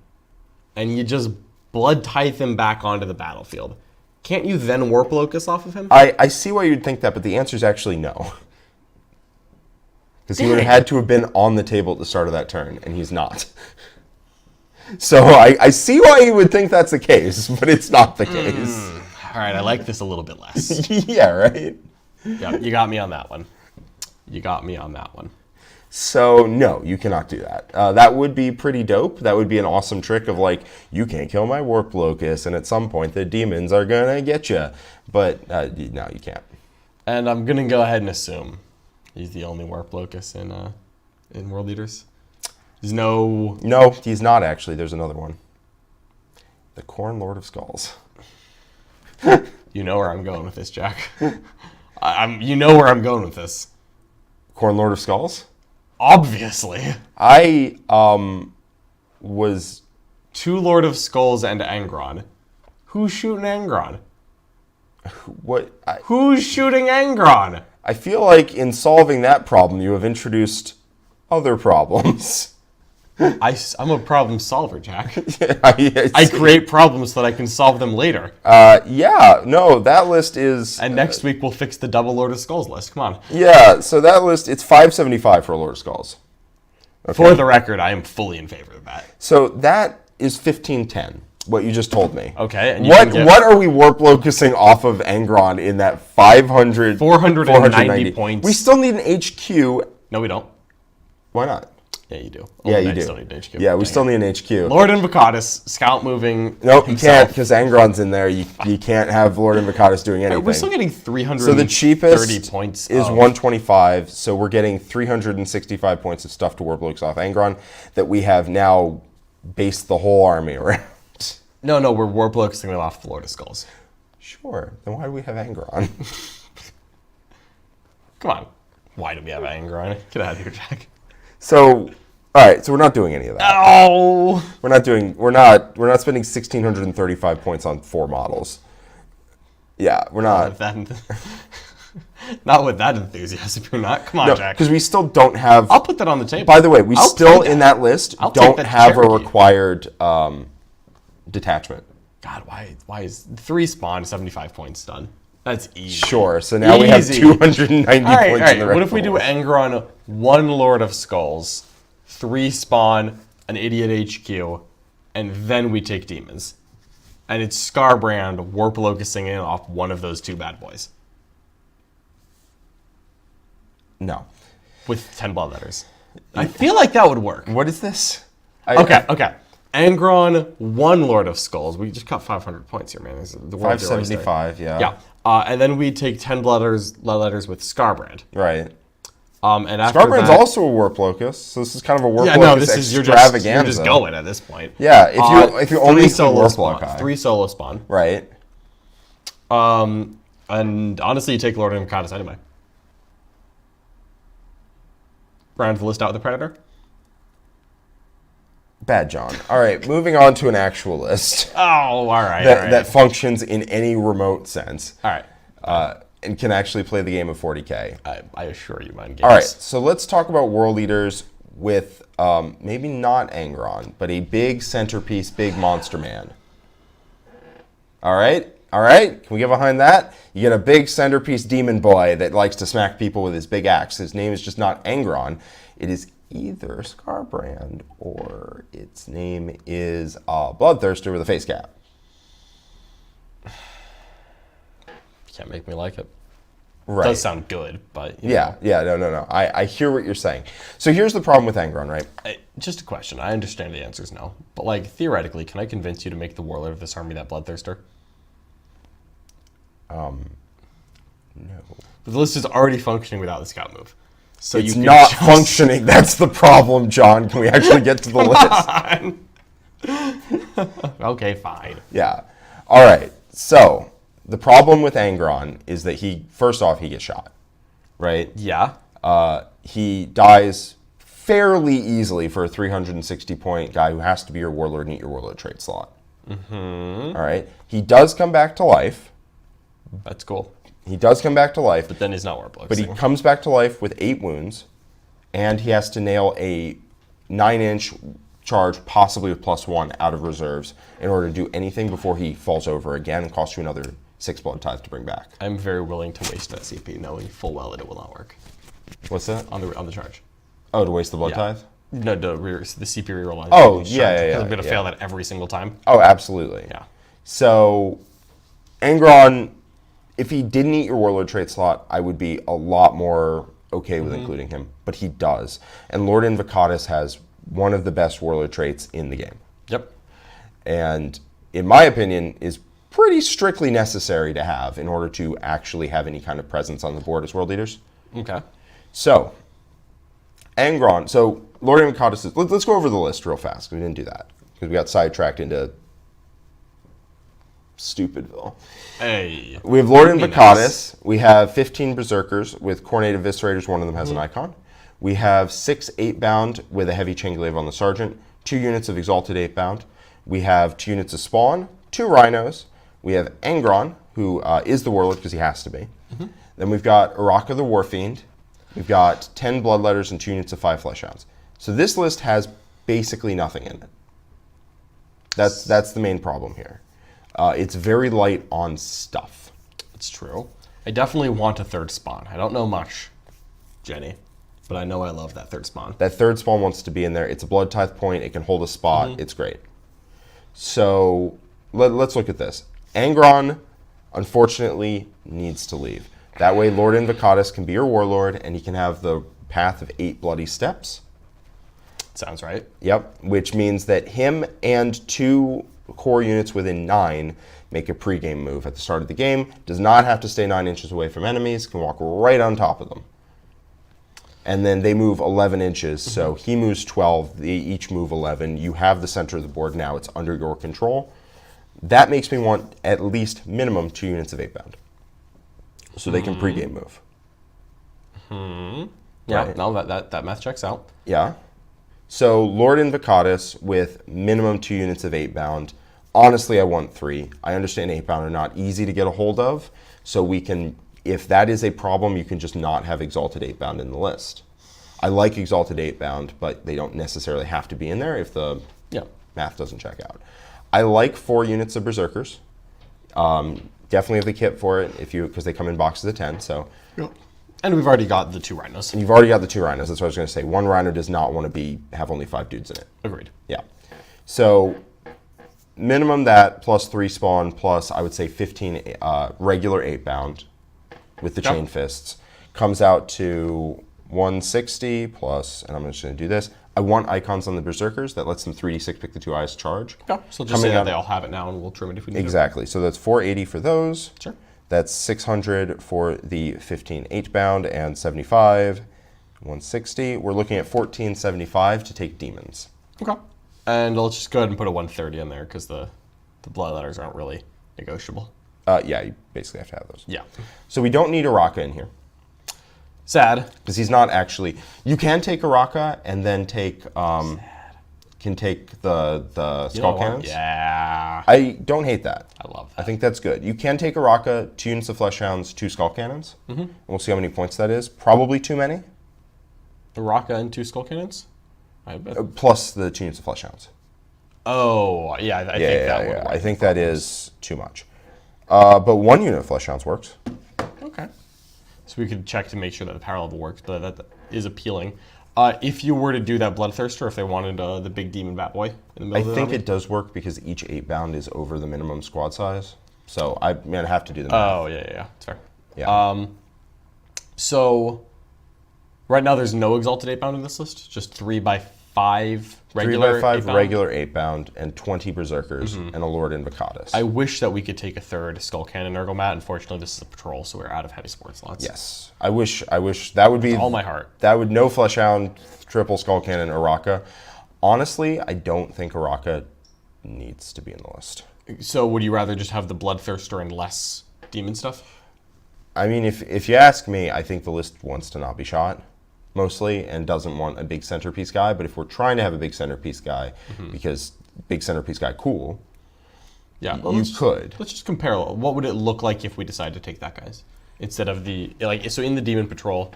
and you just blood tithe him back onto the battlefield, can't you then warp locus off of him? I see why you'd think that, but the answer is actually no. Because he would have had to have been on the table at the start of that turn, and he's not. So I see why you would think that's the case, but it's not the case. All right, I like this a little bit less. Yeah, right? Yeah, you got me on that one. So, no, you cannot do that. That would be pretty dope. That would be an awesome trick of, like, you can't kill my Warp Locus, and at some point the demons are going to get you. But, no, you can't. And I'm going to go ahead and assume he's the only warp locus in World Eaters. There's no... No, he's not, actually. There's another one. The Khorne Lord of Skulls. You know where I'm going with this, Jack. You know where I'm going with this. Khorne Lord of Skulls? Obviously. I was... 2 Lord of Skulls and Angron. Who's shooting Angron? Who's shooting Angron? I feel like in solving that problem, you have introduced other problems. I'm a problem solver, Jack. I I create problems so that I can solve them later. Yeah, no, that list is... And next week we'll fix the double Lord of Skulls list. Come on. Yeah, so that list, it's $5.75 for a Lord of Skulls. Okay. For the record, I am fully in favor of that. So that is 15.10. What you just told me. Okay. And you What can get what are we warp locusing off of Angron in that 500... 490 points. We still need an HQ. No, we don't. Why not? Yeah, you do. Yeah, Only you Knights do. Still need an HQ. Yeah, we Dang still it. need an HQ. Lord Invocatus, scout moving. Nope, you himself. can't, because Angron's in there. You can't have Lord Invocatus doing anything. We're still getting 330 So the cheapest points. is of- 125, so we're getting 365 points of stuff to warp locus off Angron that we have now based the whole army around. No, we're warp locusing them off Florida Skulls. Sure, then why do we have Angron? Come on. Why do we have anger on it? Get out of here, Jack. So, all right, so we're not doing any of that. Oh! We're not spending 1,635 points on 4 models. Yeah, we're not. Not with that enthusiasm, you're not. Come on, No, Jack. because we still don't have. I'll put that on the table. By the way, we I'll still take in that list I'll take don't that have a Cherokee. required detachment. God, why is 3 spawn 75 points done? That's easy. Sure. So now we have Easy. 290 All right, points in the red. what if we do Angron, 1 Lord of Skulls, 3 spawn, an idiot HQ, and then we take demons? And it's Scarbrand warp locusing in off one of those 2 bad boys No. with 10 blood letters. I feel like that would work. What is this? Okay. Angron, 1 Lord of Skulls. We just got 500 points here, man. The world's your oyster. 575. Yeah. Yeah. And then we take 10 blood letters with Scarbrand. Right. And after Scarbrand's that, also a warp locus, so this is kind of a warp yeah, locus no, this is you're extravaganza. just going at this point. Yeah, if you only 3 see solo warp spawn, loci. 3 solo spawn. Right. And honestly, you take Lord of Invocatus anyway. Round the list out with the Predator. Bad John. All right, moving on to an actual list Oh, all right. that functions in any remote sense. All right. And can actually play the game of 40k. I assure you, mind games. All right, so let's talk about World Eaters with maybe not Angron, but a big centerpiece, big monster man. All right? Can we get behind that? You get a big centerpiece demon boy that likes to smack people with his big axe. His name is just not Angron. It is either Scarbrand or its name is Bloodthirster with a face cap. Can't make me like it. Right. Does sound good, but you Yeah, no. I hear what you're saying. So here's the problem with Angron, right? Just a question. I understand the answer is no, but like theoretically, can I convince you to make the warlord of this army that Bloodthirster? No. But the list is already functioning without the scout move, so It's you can not just- functioning. That's the problem, John. Can we actually get to the list? Okay, fine. Yeah. All right. So the problem with Angron is that first off, he gets shot, right? Yeah. He dies fairly easily for a 360 point guy who has to be your warlord and eat your warlord trait slot. Mm-hmm. All right. He does come back to life. That's cool. He does come back to life. But then he's not warp But he comes back to life with 8 wounds, and he has to nail a 9-inch charge, possibly with +1, out of reserves in order to do anything before he falls over again and costs you another 6 blood tithe to bring back. I'm very willing to waste that CP, knowing full well that it will not work What's that? on the charge. Oh, to waste the blood Yeah. tithe? No, the CP reroll on. Oh, charge, yeah. because I'm gonna fail that every single time. Oh, absolutely. Yeah. So, Angron, if he didn't eat your warlord trait slot, I would be a lot more okay with including him. But he does. And Lord Invocatus has one of the best warlord traits in the game. Yep. And in my opinion, is pretty strictly necessary to have in order to actually have any kind of presence on the board as world leaders. Okay. So, Angron. So, Lord Invocatus. Let's go over the list real fast, because we didn't do that. Because we got sidetracked into Stupidville. Hey. We have Lord Pretty Invocatus. nice. We have 15 Berserkers with Coronated Eviscerators. One of them has an icon. We have 6 8-bound with a heavy chain glaive on the Sergeant. 2 units of Exalted 8-bound. We have 2 units of Spawn. 2 Rhinos. We have Angron, who is the Warlord because he has to be. Then we've got Araka the Warfiend. We've got 10 Bloodletters and 2 units of 5 Fleshhounds. So this list has basically nothing in it. That's the main problem here. It's very light on stuff. It's true. I definitely want a 3rd spawn. I don't know much, Jenny, but I know I love that 3rd spawn. That 3rd spawn wants to be in there. It's a blood tithe point. It can hold a spot. It's great. So let's look at this. Angron, unfortunately, needs to leave. That way, Lord Invocatus can be your warlord, and he can have the path of 8 bloody steps. Sounds right. Yep, which means that him and 2 core units within 9 make a pregame move at the start of the game. Does not have to stay 9 inches away from enemies. Can walk right on top of them. And then they move 11 inches, so he moves 12. They each move 11. You have the center of the board now. It's under your control. That makes me want at least minimum 2 units of 8-bound. So they can pregame move. Yeah, Right. no, that math checks out. Yeah. So Lord Invocatus with minimum 2 units of 8-bound. Honestly, I want 3. I understand 8-bound are not easy to get a hold of, so we can, if that is a problem, you can just not have Exalted 8-bound in the list. I like Exalted 8-bound, but they don't necessarily have to be in there if the math doesn't check out. I like 4 units of Berserkers. Definitely have the kit for it because they come in boxes of 10. So, And we've already got the 2 rhinos. you've already got the 2 rhinos. That's what I was going to say. 1 rhino does not want to have only 5 dudes in it. Agreed. Yeah. So minimum that plus 3 spawn plus I would say 15 regular 8-bound with the chain fists comes out to 160 plus, and I'm just going to do this. I want icons on the Berserkers that lets them 3d6 pick the 2 eyes charge. Okay, so just say that they all have it now, and we'll trim it if we need Exactly. So that's 480 for those. Sure. That's 600 for the 15 8-bound and 75, 160. We're looking at 1475 to take demons. Okay. And let's just go ahead and put a 130 in there because the blood letters aren't really negotiable. Yeah, you basically have to have those. Yeah. So we don't need Araka in here. Sad. Because he's not actually... You can take Araka and then take... Can take the skull cannons. Yeah. I don't hate that. I love that. I think that's good. You can take Araka, 2 units of Flesh Hounds, 2 skull cannons. And we'll see how many points that is. Probably too many. Araka and 2 skull cannons? I bet. Plus the 2 units of Flesh Hounds. Oh, yeah, I think that would work. I think that is too much. But 1 unit of Flesh Hounds works. Okay. So we could check to make sure that the power level works, but that is appealing. If you were to do that Bloodthirster, if they wanted the big demon bat boy in the middle I of the think army? it does work because each 8-bound is over the minimum squad size. So I'm going to have to do the math. Oh, yeah. That's fair. Yeah. So right now there's no Exalted 8-bound in this list, just 3x5 regular 3x5 8-bound. regular 8-bound and 20 Berserkers and a Lord Invocatus. I wish that we could take a 3rd Skull Cannon Ergomat. Unfortunately, this is a patrol, so we're out of heavy support slots. Yes. I wish that would be... With all my heart. That would no Flesh Hound, triple Skull Cannon, Araka. Honestly, I don't think Araka needs to be in the list. So would you rather just have the Bloodthirster and less demon stuff? I mean, if you ask me, I think the list wants to not be shot, mostly, and doesn't want a big centerpiece guy. But if we're trying to have a big centerpiece guy, because big centerpiece guy cool, Yeah, you could. Let's just compare. What would it look like if we decided to take that, guys? Instead of so in the Demon Patrol,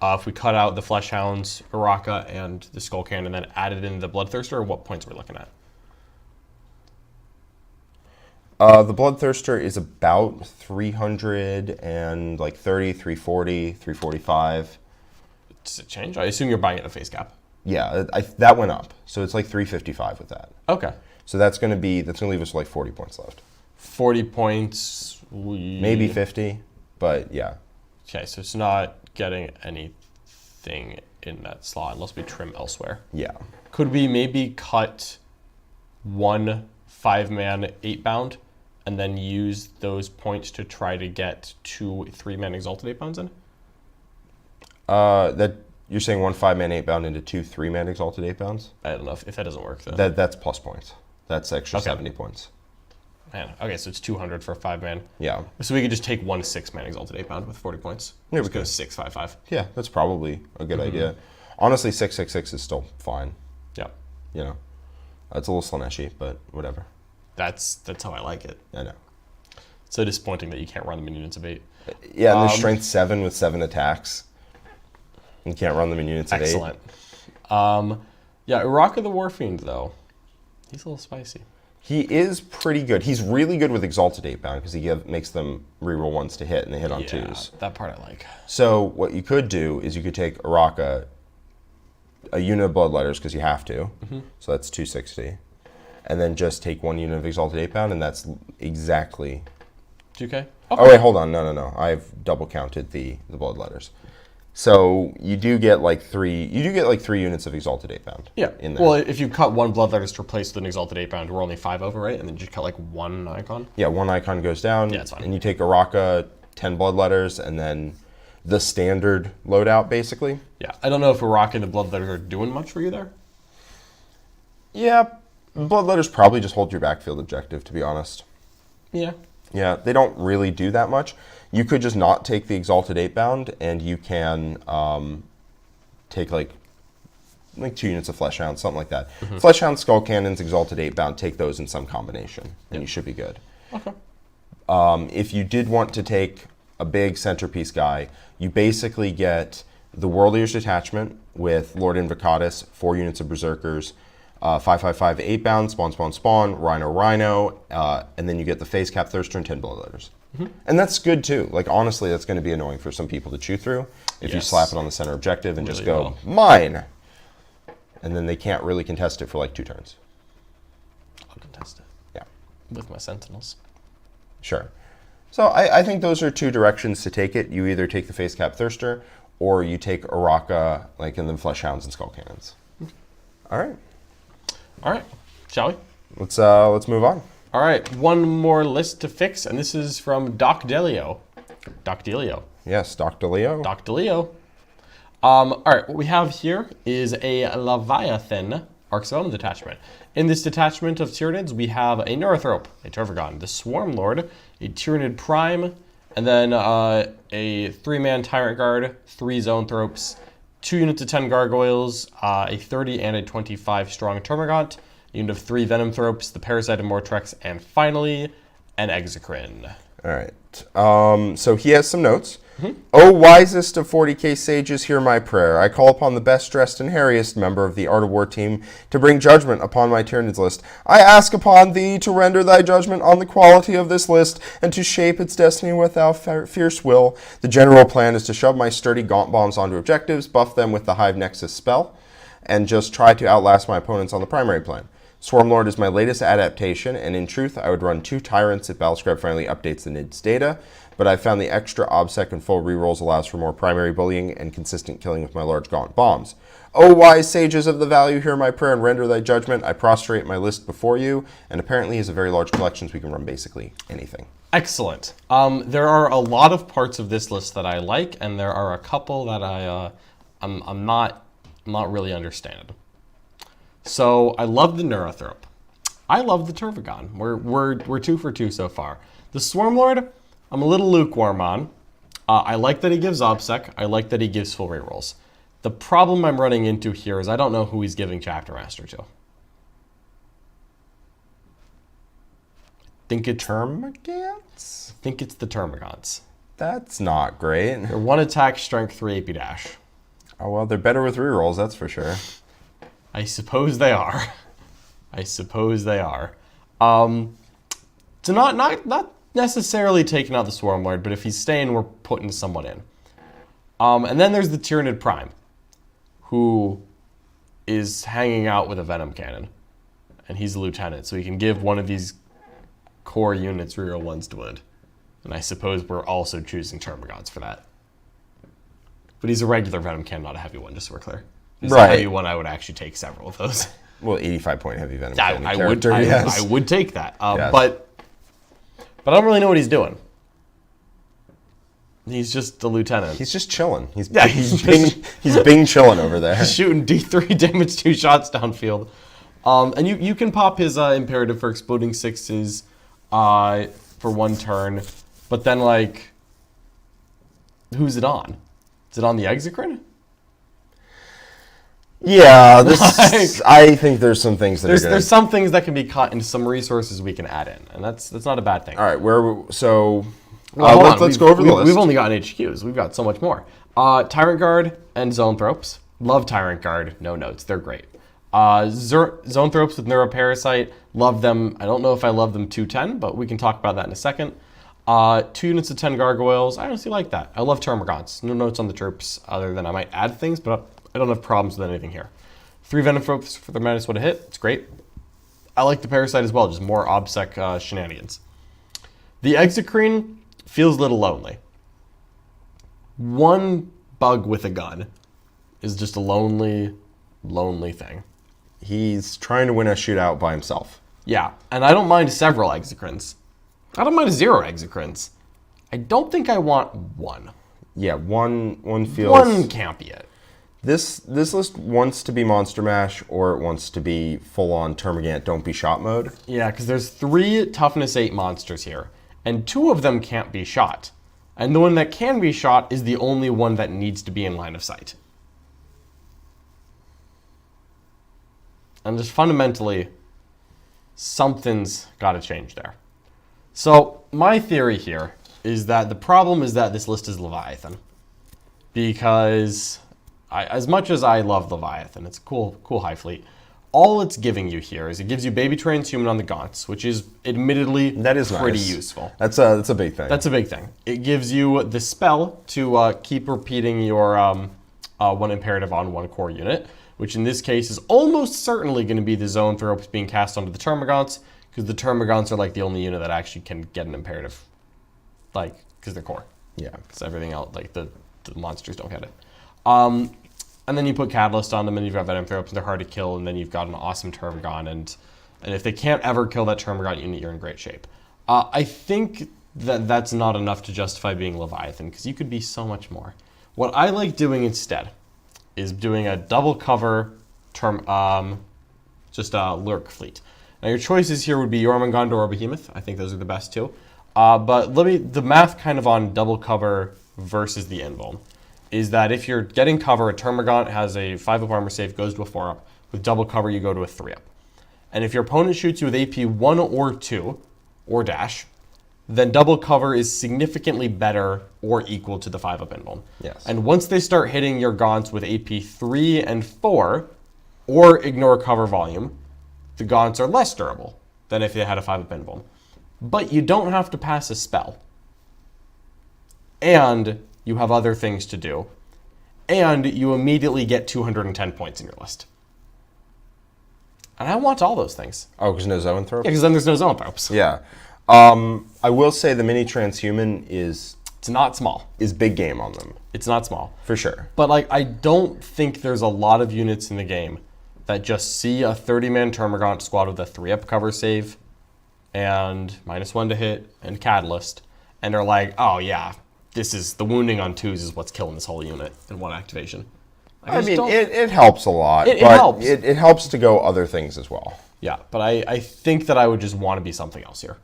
if we cut out the Flesh Hounds, Araka, and the Skull Cannon, and then added in the Bloodthirster, what points are we looking at? The Bloodthirster is about 330, 340, 345. Does it change? I assume you're buying it at a face cap. Yeah, that went up. So it's like 355 with that. Okay. So that's going to leave us with like 40 points left. 40 points. Maybe 50, but yeah. Okay, so it's not getting anything in that slot unless we trim elsewhere. Yeah. Could we maybe cut 1 5-man 8-bound and then use those points to try to get 2 3-man Exalted 8-bounds in? That you're saying 1 5-man 8-bound into 2 3-man Exalted 8-bounds? I don't know if that doesn't work though. That's plus points. That's extra 70 points. Man, okay, so it's 200 for a 5-man. Yeah. So we could just take 1 6-man Exalted 8-bound with 40 points. Yeah, we Just go could. 6 5 5. Yeah, that's probably a good idea. Honestly, 666 is still fine. Yeah, You know, it's a little Slaneshi, but whatever. that's how I like it. I know. It's so disappointing that you can't run them in units of 8. Yeah, and there's strength 7 with 7 attacks. You can't run them in units of 8. Excellent. Yeah, Uraka the Warfiend though, he's a little spicy. He is pretty good. He's really good with Exalted 8-bound because he makes them reroll 1s to hit and they hit on 2s. That part I like. So what you could do is you could take Araka, a unit of Bloodletters because you have to. So that's 260. and then just take 1 unit of Exalted 8-Bound, and that's exactly... 2K? Okay. Oh, wait, hold on. No. I've double counted the Bloodletters. So you do get like 3 units of Exalted 8-Bound. Yeah. In there. Well, if you cut 1 Bloodletters to replace with an Exalted 8-Bound, we're only 5 over, right? And then you cut like 1 icon? Yeah, 1 icon goes down. Yeah, it's fine. And you take Araka, 10 Bloodletters, and then the standard loadout, basically. Yeah. I don't know if Iraq and the Bloodletters are doing much for you there. Yeah, Bloodletters probably just hold your backfield objective, to be honest. Yeah. Yeah, they don't really do that much. You could just not take the Exalted 8-Bound, and you can take like 2 units of Fleshhound, something like that. Fleshhound, Skull Cannons, Exalted 8-Bound, take those in some combination, and you should be good. Okay. If you did want to take a big centerpiece guy, you basically get the World Eaters Detachment with Lord Invocatus, 4 units of Berserkers, 5/5/5 8-Bound, spawn, Rhino, and then you get the Face Cap Thirster and 10 Bloodletters. And that's good too. Like, honestly, that's going to be annoying for some people to chew through if you slap it on the center objective and just go, mine! And then they can't really contest it for like 2 turns. I'll contest it. Yeah. With my Sentinels. Sure. So I think those are 2 directions to take it. You either take the Face Cap Thirster, or you take Araka, like, and then Fleshhounds and Skull Cannons. All right. All right. Shall we? Let's move on. All right. One more list to fix, and this is from Docdeleo. Yes, Docdeleo. Docdeleo. All right. What we have here is a Leviathan Arcs of Omen detachment. In this detachment of Tyranids, we have a Neurothrope, a Turvagon, the Swarm Lord, a Tyranid Prime, and then a 3-man Tyrant Guard, 3 Zone Thropes, 2 units of 10 Gargoyles, a 30 and a 25 strong Termagant, a unit of 3 Venom Thropes, the Parasite of Mortrex, and finally, an Exocrine. All right. So he has some notes. O wisest of 40k sages, hear my prayer. I call upon the best dressed and hairiest member of the Art of War team to bring judgment upon my Tyranids list. I ask upon thee to render thy judgment on the quality of this list and to shape its destiny with thou fierce will. The general plan is to shove my sturdy gaunt bombs onto objectives, buff them with the Hive Nexus spell, and just try to outlast my opponents on the primary plan. Swarmlord is my latest adaptation, and in truth, I would run 2 Tyrants if Battlescribe finally updates the NIDS data, but I found the extra OBSEC and full rerolls allows for more primary bullying and consistent killing with my large gaunt bombs. O wise sages of the value, hear my prayer and render thy judgment. I prostrate my list before you, and apparently he has a very large collection, so we can run basically anything. Excellent. There are a lot of parts of this list that I like, and there are a couple that I'm not really understanding. So I love the Neurothrope. I love the Turvagon. We're 2 for 2 so far. The Swarmlord, I'm a little lukewarm on. I like that he gives OBSEC. I like that he gives full rerolls. The problem I'm running into here is I don't know who he's giving Chapter Master to. Think it's Termagants? I think it's the Termagants. That's not great. They're 1 attack, strength, 3 AP dash. Oh, well, they're better with rerolls, that's for sure. I suppose they are. So not necessarily taking out the Swarmlord, but if he's staying, we're putting someone in. And then there's the Tyranid Prime, who is hanging out with a Venom Cannon. And he's a lieutenant, so he can give one of these core units reroll 1s to wound. And I suppose we're also choosing Termagants for that. But he's a regular Venom Cannon, not a heavy one, just so we're clear. If he's a heavy one, I would actually take several of those. Well, 85-point heavy Venom I yes. would take that. Yes. But I don't really know what he's doing. He's just a lieutenant. He's just chilling. He's he's Bing chilling over there. He's shooting D3 damage 2 shots downfield. And you can pop his imperative for exploding 6s for 1 turn. But then, like, who's it on? Is it on the Exocrine? Yeah, I think there's some things that there's some things that can be cut and some resources we can add in, and that's not a bad thing. All right, let's go over the list. We've only gotten HQs. We've got so much more. Tyrant Guard and Zone Thropes. Love Tyrant Guard. No notes. They're great. Zone Thropes with Neuroparasite. Love them. I don't know if I love them 210, but we can talk about that in a second. 2 units of 10 Gargoyles. I honestly like that. I love Termagants. No notes on the troops other than I might add things, but I don't have problems with anything here. 3 Venom Thropes for the -1 to hit. It's great. I like the Parasite as well, just more OBSEC shenanigans. The Exocrine feels a little lonely. One bug with a gun is just a lonely, lonely thing. He's trying to win a shootout by himself. Yeah, and I don't mind several Exocrines. I don't mind 0 Exocrines. I don't think I want one. Yeah, one feels... One can't be it. This list wants to be Monster Mash, or it wants to be full-on Termagant Don't Be Shot mode. Yeah, because there's 3 Toughness 8 monsters here, and 2 of them can't be shot. And the one that can be shot is the only one that needs to be in line of sight. And just fundamentally, something's got to change there. So my theory here is that the problem is that this list is Leviathan. Because as much as I love Leviathan, it's a cool high fleet, all it's giving you here is it gives you Baby Transhuman on the Gaunts, which is admittedly pretty useful. That's a big thing. That's a big thing. It gives you the spell to keep repeating your 1 imperative on 1 core unit, which in this case is almost certainly going to be the Zone Thrope being cast onto the Termagants, because the Termagants are like the only unit that actually can get an imperative, like, because they're core. Yeah. Because everything else, like the monsters don't get it. And then you put Catalyst on them, and you've got Venom Throps, and they're hard to kill, and then you've got an awesome Termagon, and if they can't ever kill that Termagon unit, you're in great shape. I think that that's not enough to justify being Leviathan, because you could be so much more. What I like doing instead is doing a double cover just a Lurk fleet. Now your choices here would be Jormungandr or Behemoth. I think those are the best 2. But the math kind of on double cover versus the Invuln is that if you're getting cover, a Termagant has a 5-up armor save, goes to a 4-up. With double cover, you go to a 3-up. And if your opponent shoots you with AP 1 or 2, or dash, then double cover is significantly better or equal to the 5-up Invuln. Yes. And once they start hitting your Gaunts with AP 3 and 4, or ignore cover volume, the Gaunts are less durable than if they had a 5-up Invuln. But you don't have to pass a spell. And you have other things to do. And you immediately get 210 points in your list. And I want all those things. Oh, because no Zoanthrope? Yeah, because then there's no Zoanthropes. Yeah. I will say the mini transhuman is not small. Is big game on them. It's not small. For sure. But like, I don't think there's a lot of units in the game that just see a 30-man Termagant squad with a 3-up cover save and -1 to hit and Catalyst and are like, oh yeah, this is the wounding on 2s is what's killing this whole unit in 1 activation. I mean, it helps a lot, it but helps. It helps to go other things as well. Yeah, but I think that I would just want to be something else here.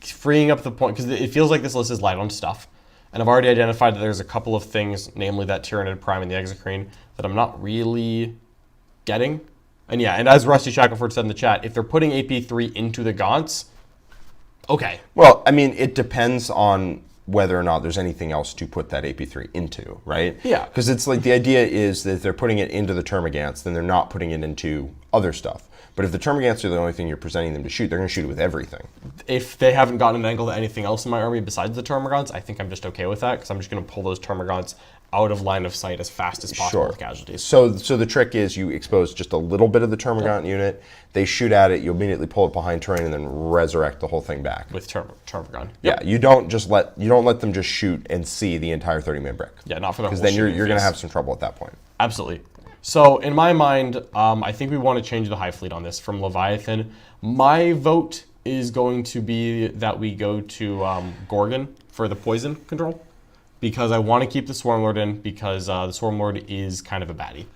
Freeing up the point, because it feels like this list is light on stuff, and I've already identified that there's a couple of things, namely that Tyranid Prime and the Exocrine, that I'm not really getting. And yeah, and as Rusty Shackleford said in the chat, if they're putting AP3 into the Gaunts, okay. Well, I mean, it depends on whether or not there's anything else to put that AP3 into, right? Yeah. Because it's like the idea is that if they're putting it into the Termagants, then they're not putting it into other stuff. But if the Termagants are the only thing you're presenting them to shoot, they're going to shoot it with everything. If they haven't gotten an angle to anything else in my army besides the Termagants, I think I'm just okay with that, because I'm just going to pull those Termagants out of line of sight as fast as possible with casualties. So the trick is you expose just a little bit of the Termagant unit, they shoot at it, you immediately pull it behind terrain, and then resurrect the whole thing back. With Termagant. Yep. Yeah, you don't let them just shoot and see the entire 30-man brick. Yeah, not for the whole. Because then you're going to have some trouble at that point. Absolutely. So in my mind, I think we want to change the high fleet on this from Leviathan. My vote is going to be that we go to Gorgon for the poison control, because I want to keep the Swarmlord in, because the Swarmlord is kind of a baddie.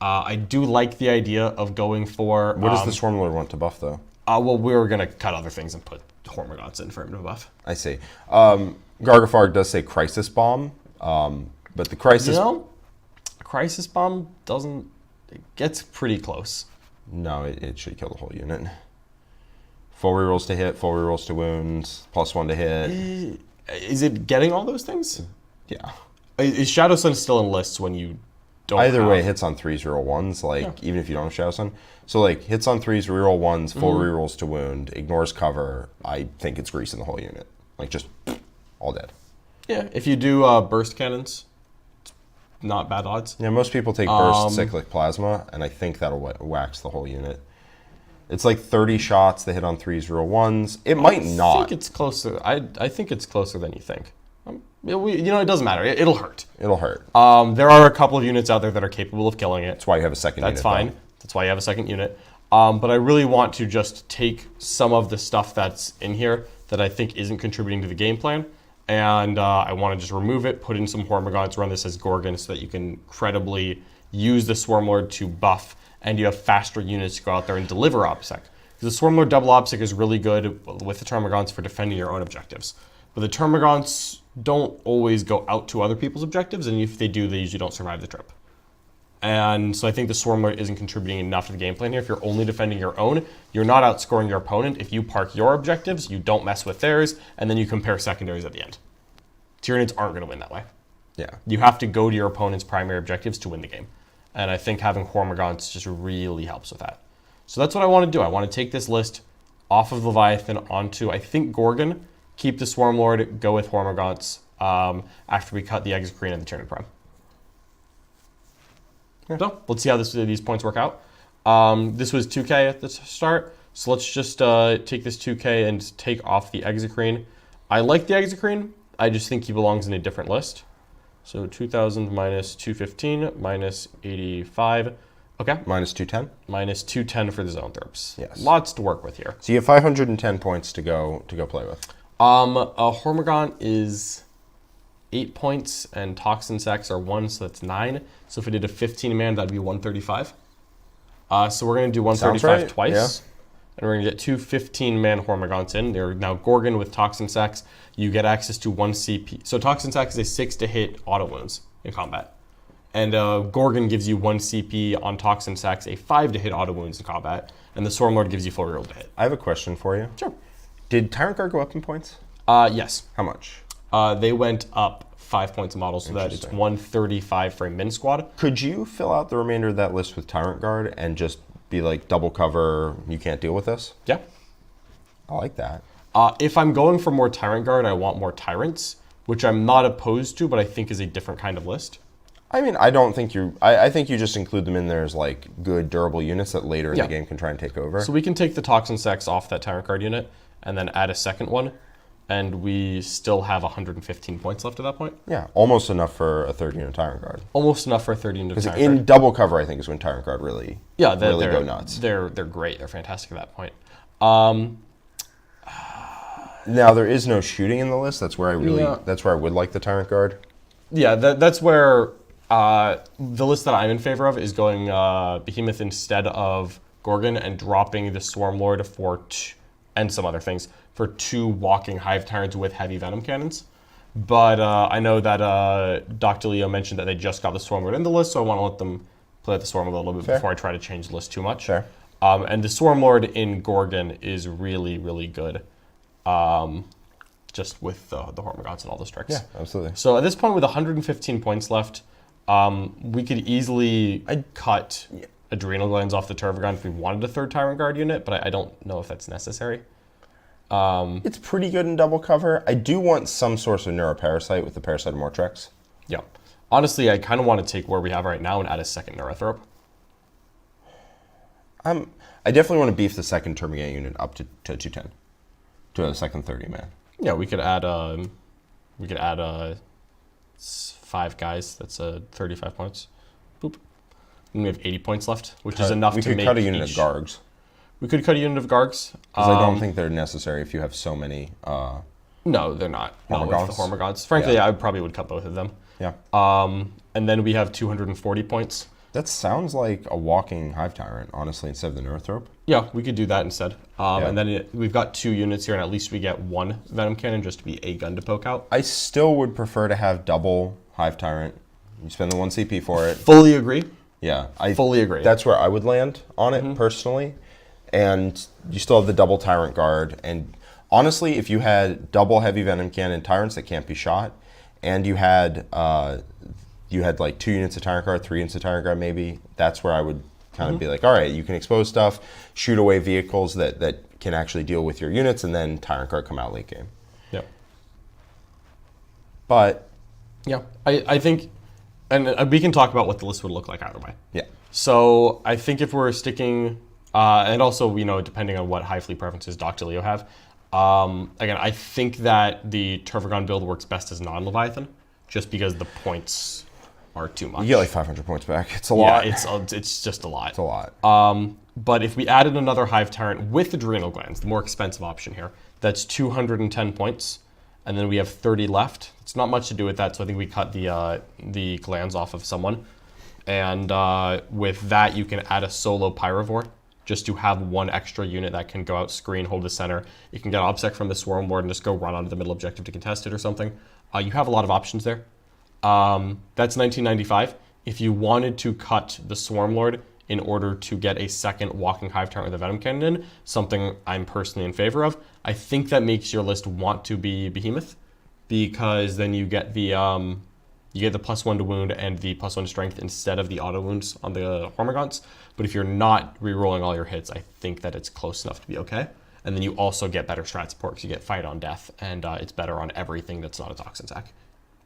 I do like the idea of going for... What does the Swarmlord want to buff, though? Well, we were going to cut other things and put Hormagaunts in for him to buff. I see. Gargafarg does say Crisis Bomb, but the Crisis... Crisis Bomb doesn't... It gets pretty close. No, it should kill the whole unit. 4 rerolls to hit, 4 rerolls to wounds, +1 to hit. Is it getting all those things? Yeah. Is Shadow Sun still in lists when you don't Either way, hits on 3s, reroll 1s, even if you don't have Shadow Sun. So, hits on 3s, reroll 1s, 4 rerolls to wound, ignores cover. I think it's greasing the whole unit. Just all dead. Yeah, if you do burst cannons, not bad odds. Yeah, most people take burst cyclic plasma, and I think that'll wax the whole unit. It's like 30 shots. They hit on 3s, roll 1s. It might not. I think it's closer. I think it's closer than you think. It doesn't matter. It'll hurt. It'll hurt. There are a couple of units out there that are capable of killing it. That's why you have a second unit. That's fine. That's why you have a second unit. But I really want to just take some of the stuff that's in here that I think isn't contributing to the game plan, and I want to just remove it, put in some Hormagaunts, run this as Gorgon so that you can credibly use the Swarmlord to buff, and you have faster units to go out there and deliver OBSEC. Because the Swarmlord double OBSEC is really good with the Termagants for defending your own objectives. But the Termagants don't always go out to other people's objectives, and if they do, they usually don't survive the trip. And so I think the Swarmlord isn't contributing enough to the game plan here. If you're only defending your own, you're not outscoring your opponent. If you park your objectives, you don't mess with theirs, and then you compare secondaries at the end. Tyranids aren't going to win that way. Yeah. You have to go to your opponent's primary objectives to win the game. And I think having Hormagaunts just really helps with that. So that's what I want to do. I want to take this list off of Leviathan onto, I think, Gorgon, keep the Swarmlord, go with Hormagaunts after we cut the Exocrine and the Tyranid Prime. Yeah. So let's see how these points work out. This was 2K at the start, so let's just take this 2K and take off the Exocrine. I like the Exocrine, I just think he belongs in a different list. So 2,000 minus 215 minus 85. Okay. Minus 210? Minus 210 for the Zoanthropes. Yes. Lots to work with here. So you have 510 points to go play with. A Hormagaunt is 8 points, and Toxin Sacks are 1, so that's 9. So if we did a 15-man, that'd be 135. So we're going to do 135 right. twice. Yeah. And we're going to get two 15-man Hormagaunts in. They're now Gorgon with Toxin Sacks. You get access to 1 CP. So Toxin Sacks is a 6 to hit auto wounds in combat. And Gorgon gives you 1 CP on Toxin Sacks, a 5 to hit auto wounds in combat. And the Swarmlord gives you 4 roll to hit. I have a question for you. Sure. Did Tyrant Guard go up in points? Yes. How much? They went up 5 points a model, so that it's 135 for a min squad. Could you fill out the remainder of that list with Tyrant Guard and just be like double cover, you can't deal with this? Yeah. I like that. If I'm going for more Tyrant Guard, I want more Tyrants, which I'm not opposed to, but I think is a different kind of list. I mean, I don't think I think you just include them in there as like good, durable units that later in the game can try and take over. So we can take the Toxin Sacks off that Tyrant Guard unit and then add a second one, and we still have 115 points left at that point. Yeah, almost enough for a 3rd unit Tyrant Guard. Almost enough for a 3rd unit Because Tyrant Guard. in double cover, I think is when Tyrant Guard really go nuts. They're great. They're fantastic at that point. Now there is no shooting in the list. That's where I would like the Tyrant Guard. Yeah, that's where the list that I'm in favor of is going Behemoth instead of Gorgon and dropping the Swarmlord and some other things for 2 walking Hive Tyrants with heavy Venom Cannons. But I know that Docdeleo mentioned that they just got the Swarmlord in the list, so I want to let them play at the Swarmlord a little bit before I try to change the list too much. Sure. And the Swarmlord in Gorgon is really, really good. Just with the Hormagaunts and all those tricks. Yeah, absolutely. So at this point, with 115 points left, we could easily cut Adrenal Glands off the Termagant if we wanted a 3rd Tyrant Guard unit, but I don't know if that's necessary. It's pretty good in double cover. I do want some source of Neuroparasite with the Parasite Mortrex. Yeah. Honestly, I kind of want to take where we have right now and add a 2nd Neurothrope. I definitely want to beef the 2nd Termagant unit up to 210. To a 2nd 30-man. Yeah, we could add 5 guys. That's 35 points. Boop. And we have 80 points left, which is enough to make. We could cut a unit of Gargs. We could cut a unit of Gargs. Because I don't think they're necessary if you have so many. No, they're not. Not with the Hormagaunts. Frankly, I probably would cut both of them. Yeah. And then we have 240 points. That sounds like a walking Hive Tyrant, honestly, instead of the Neurothrope. Yeah, we could do that instead. And then we've got 2 units here, and at least we get 1 Venom Cannon just to be a gun to poke out. I still would prefer to have double Hive Tyrant. You spend the 1 CP for it. Fully agree. Yeah. Fully agree. That's where I would land on it, personally. And you still have the double Tyrant Guard. And honestly, if you had double Heavy Venom Cannon Tyrants that can't be shot, and you had like 2 units of Tyrant Guard, 3 units of Tyrant Guard maybe, that's where I would kind of be like, all right, you can expose stuff, shoot away vehicles that can actually deal with your units, and then Tyrant Guard come out late game. Yeah. But yeah, I think, and we can talk about what the list would look like either way. Yeah. So I think if we're sticking And also, depending on what high fleet preferences Docdeleo have. Again, I think that the Turvagon build works best as non-Leviathan, just because the points are too much. You get like 500 points back. It's a lot. It's just a lot. It's a lot. But if we added another Hive Tyrant with Adrenal Glands, the more expensive option here, that's 210 points, and then we have 30 left. It's not much to do with that, so I think we cut the glands off of someone. And with that, you can add a solo Pyrovore, just to have one extra unit that can go out, screen, hold the center. You can get OBSEC from the Swarm Lord and just go run onto the middle objective to contest it or something. You have a lot of options there. That's 1995. If you wanted to cut the Swarm Lord in order to get a second Walking Hive Tyrant with a Venom Cannon in, something I'm personally in favor of, I think that makes your list want to be Behemoth, because then you get the +1 to wound and the +1 to strength instead of the auto wounds on the Hormagaunts. But if you're not re-rolling all your hits, I think that it's close enough to be okay. And then you also get better strat support because you get Fight on Death, and it's better on everything that's not a Toxin Sack.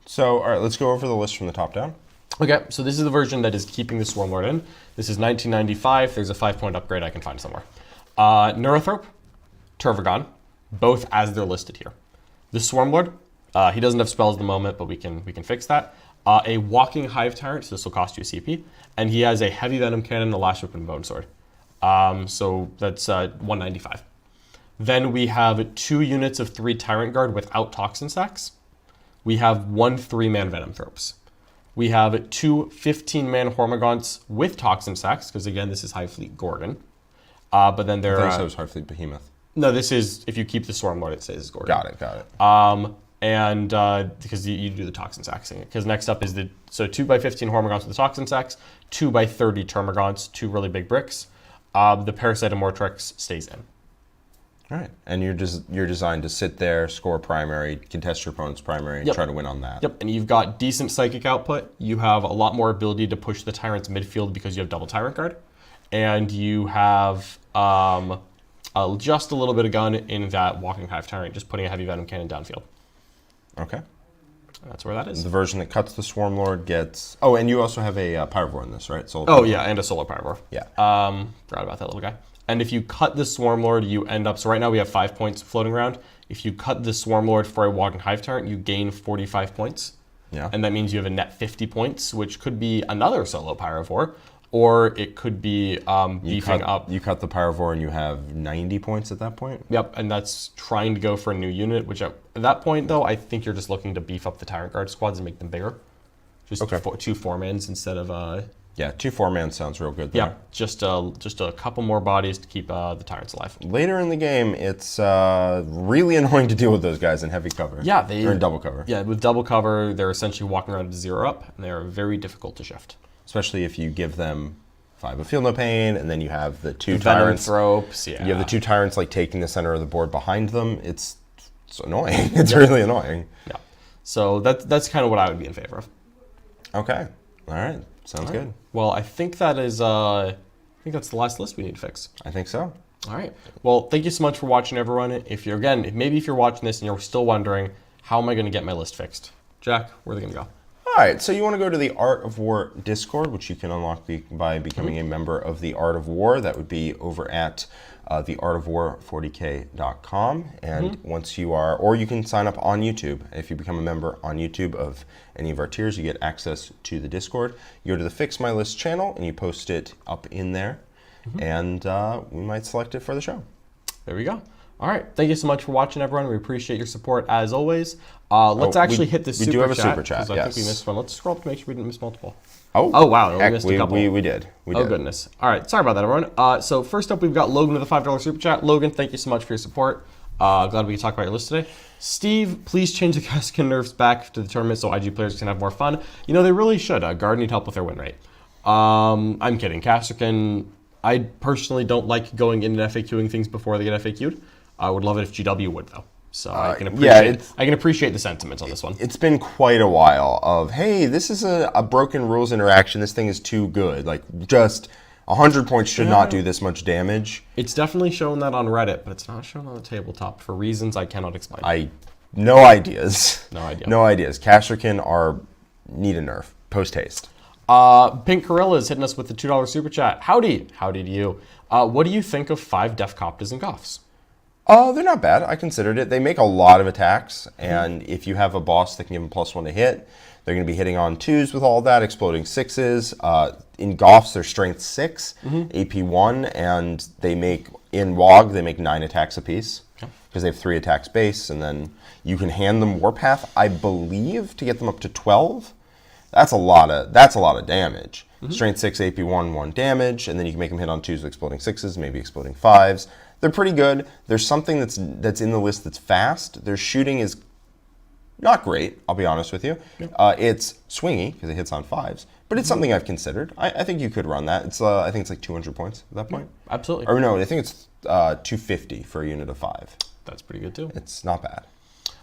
So, all right, let's go over the list from the top down. Okay, so this is the version that is keeping the Swarm Lord in. This is 1995. There's a 5-point upgrade I can find somewhere. Neurothrope, Turvagon, both as they're listed here. The Swarm Lord, he doesn't have spells at the moment, but we can fix that. A Walking Hive Tyrant, so this will cost you a CP, and he has a Heavy Venom Cannon, a Lash Whip, and Bone Sword. So that's 195. Then we have 2 units of 3 Tyrant Guard without Toxin Sacks. We have 1 3-man Venom Thropes. We have 2 15-man Hormagaunts with Toxin Sacks, because again, this is High Fleet Gorgon. But then there I thought it was High Fleet Behemoth. No, this is, if you keep the Swarm Lord, it says Gorgon. Got it. And because you do the Toxin Sacks, because next up is 2x15 Hormagaunts with the Toxin Sacks, 2x30 Termagants, 2 really big bricks. The Parasite of Mortrex stays in. All right, and you're designed to sit there, score primary, contest your opponent's primary, and try to win on that. Yep, and you've got decent psychic output. You have a lot more ability to push the Tyrant's midfield because you have double Tyrant Guard. And you have just a little bit of gun in that Walking Hive Tyrant, just putting a Heavy Venom Cannon downfield. Okay. That's where that is. The version that cuts the Swarm Lord gets... Oh, and you also have a Pyrovore in this, right? Yeah, and a Solar Pyrovore. Yeah. Forgot about that little guy. And if you cut the Swarm Lord, you end up... So right now we have 5 points floating around. If you cut the Swarm Lord for a Walking Hive Tyrant, you gain 45 points. Yeah. And that means you have a net 50 points, which could be another solo Pyrovore, or it could be beefing up. You cut the Pyrovore and you have 90 points at that point? Yep, and that's trying to go for a new unit, which at that point, though, I think you're just looking to beef up the Tyrant Guard squads and make them bigger. Just 2 4-mans instead of... Yeah, 2 4-man sounds real good there. Yeah, just a couple more bodies to keep the Tyrants alive. Later in the game, it's really annoying to deal with those guys in heavy cover. Yeah, they're in double cover. Yeah, with double cover, they're essentially walking around to 0 up, and they're very difficult to shift. Especially if you give them 5 of Feel No Pain, and then you have the 2 Venom Tyrants. Thropes, yeah. You have the 2 Tyrants like taking the center of the board behind them. It's annoying. It's really annoying. Yeah. So that's kind of what I would be in favor of. Okay. All right. Sounds good. Well, I think that is. I think that's the last list we need to fix. I think so. All right. Well, thank you so much for watching, everyone. If you're maybe if you're watching this and you're still wondering how am I going to get my list fixed, Jack, where are they going to go? All right, so you want to go to the Art of War Discord, which you can unlock by becoming a member of the Art of War. That would be over at theartofwar40k.com. And once you are, or you can sign up on YouTube. If you become a member on YouTube of any of our tiers, you get access to the Discord. You go to the Fix My List channel and you post it up in there. And we might select it for the show. There we go. All right. Thank you so much for watching, everyone. We appreciate your support as always. Let's actually hit the super chat. We do have a super chat, I think we missed one. Let's scroll up to make sure we didn't miss multiple. Oh wow. We missed a couple. We did. Oh, goodness. All right. Sorry about that, everyone. So first up, we've got Logan with a $5 super chat. Logan, thank you so much for your support. Glad we could talk about your list today. Steve, please change the Kaskin nerfs back to the tournament so IG players can have more fun. They really should. Guard need help with their win rate. I'm kidding. Kaskin, I personally don't like going in and FAQing things before they get FAQ'd. I would love it if GW would, though. So I can appreciate the sentiments on this one. It's been quite a while of, hey, this is a broken rules interaction. This thing is too good. Like, just 100 points should not do this much damage. It's definitely shown that on Reddit, but it's not shown on the tabletop for reasons I cannot explain. No ideas. No idea. No ideas. Kashrkin need a nerf. Post haste. Pink Gorilla is hitting us with the $2 super chat. Howdy to you. What do you think of 5 Def Coptas and Goffs? They're not bad. I considered it. They make a lot of attacks, and if you have a boss that can give them +1 to hit, they're going to be hitting on 2s with all that, exploding 6s. In Goffs, they're strength 6, AP 1, and they make, in WoG, they make 9 attacks apiece. Because they have 3 attacks base, and then you can hand them Warpath, I believe, to get them up to 12. That's a lot of damage. Strength 6, AP 1, 1 damage, and then you can make them hit on 2s with exploding 6s, maybe exploding 5s. They're pretty good. There's something that's in the list that's fast. Their shooting is not great, I'll be honest with you. It's swingy, because it hits on 5s, but it's something I've considered. I think you could run that. It's I think it's like 200 points at that point. Absolutely. Or no, I think it's 250 for a unit of 5. That's pretty good too. It's not bad.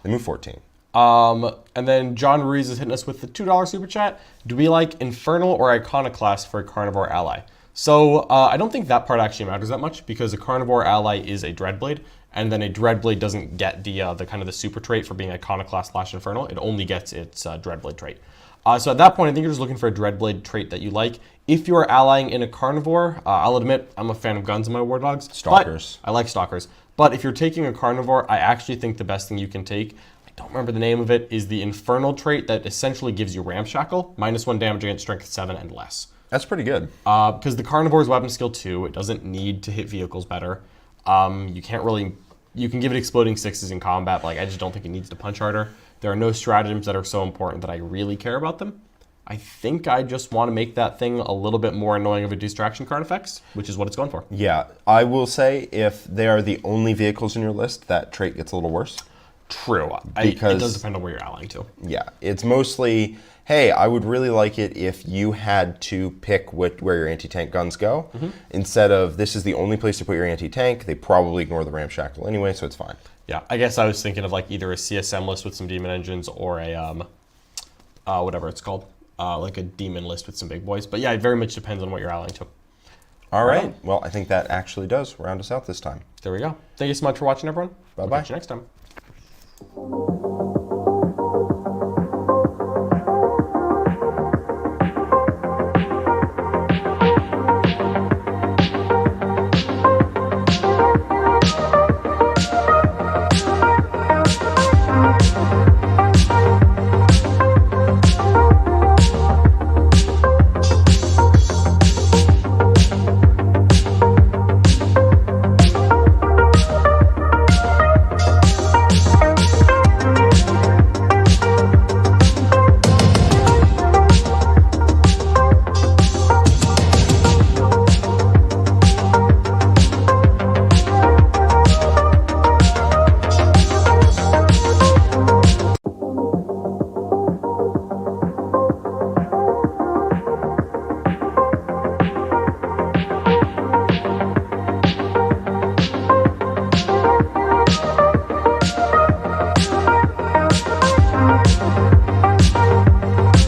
They move 14. And then John Ruiz is hitting us with the $2 super chat. Do we like Infernal or Iconoclast for a Carnivore ally? So I don't think that part actually matters that much because a Carnivore ally is a Dreadblade, and then a Dreadblade doesn't get the kind of the super trait for being Iconoclast / Infernal. It only gets its Dreadblade trait. So at that point, I think you're just looking for a Dreadblade trait that you like. If you are allying in a Carnivore, I'll admit I'm a fan of guns in my War Dogs. Stalkers. I like Stalkers. But if you're taking a Carnivore, I actually think the best thing you can take, I don't remember the name of it, is the Infernal trait that essentially gives you Ramshackle, -1 damage against Strength 7 and less. That's pretty good. Because the Carnivore's weapon skill 2, it doesn't need to hit vehicles better. You can give it exploding 6s in combat, but I just don't think it needs to punch harder. There are no stratagems that are so important that I really care about them. I think I just want to make that thing a little bit more annoying of a distraction card effects, which is what it's going for. Yeah, I will say if they are the only vehicles in your list, that trait gets a little worse. True. It does depend on where you're allying to. Yeah, it's mostly, hey, I would really like it if you had to pick where your anti-tank guns go. Instead of, this is the only place to put your anti-tank, they probably ignore the Ramshackle anyway, so it's fine. Yeah, I guess I was thinking of like either a CSM list with some demon engines or a, whatever it's called, like a demon list with some big boys. But yeah, it very much depends on what you're allying to. All right. Well, I think that actually does round us out this time. There we go. Thank you so much for watching, everyone. Bye-bye. We'll catch you next time.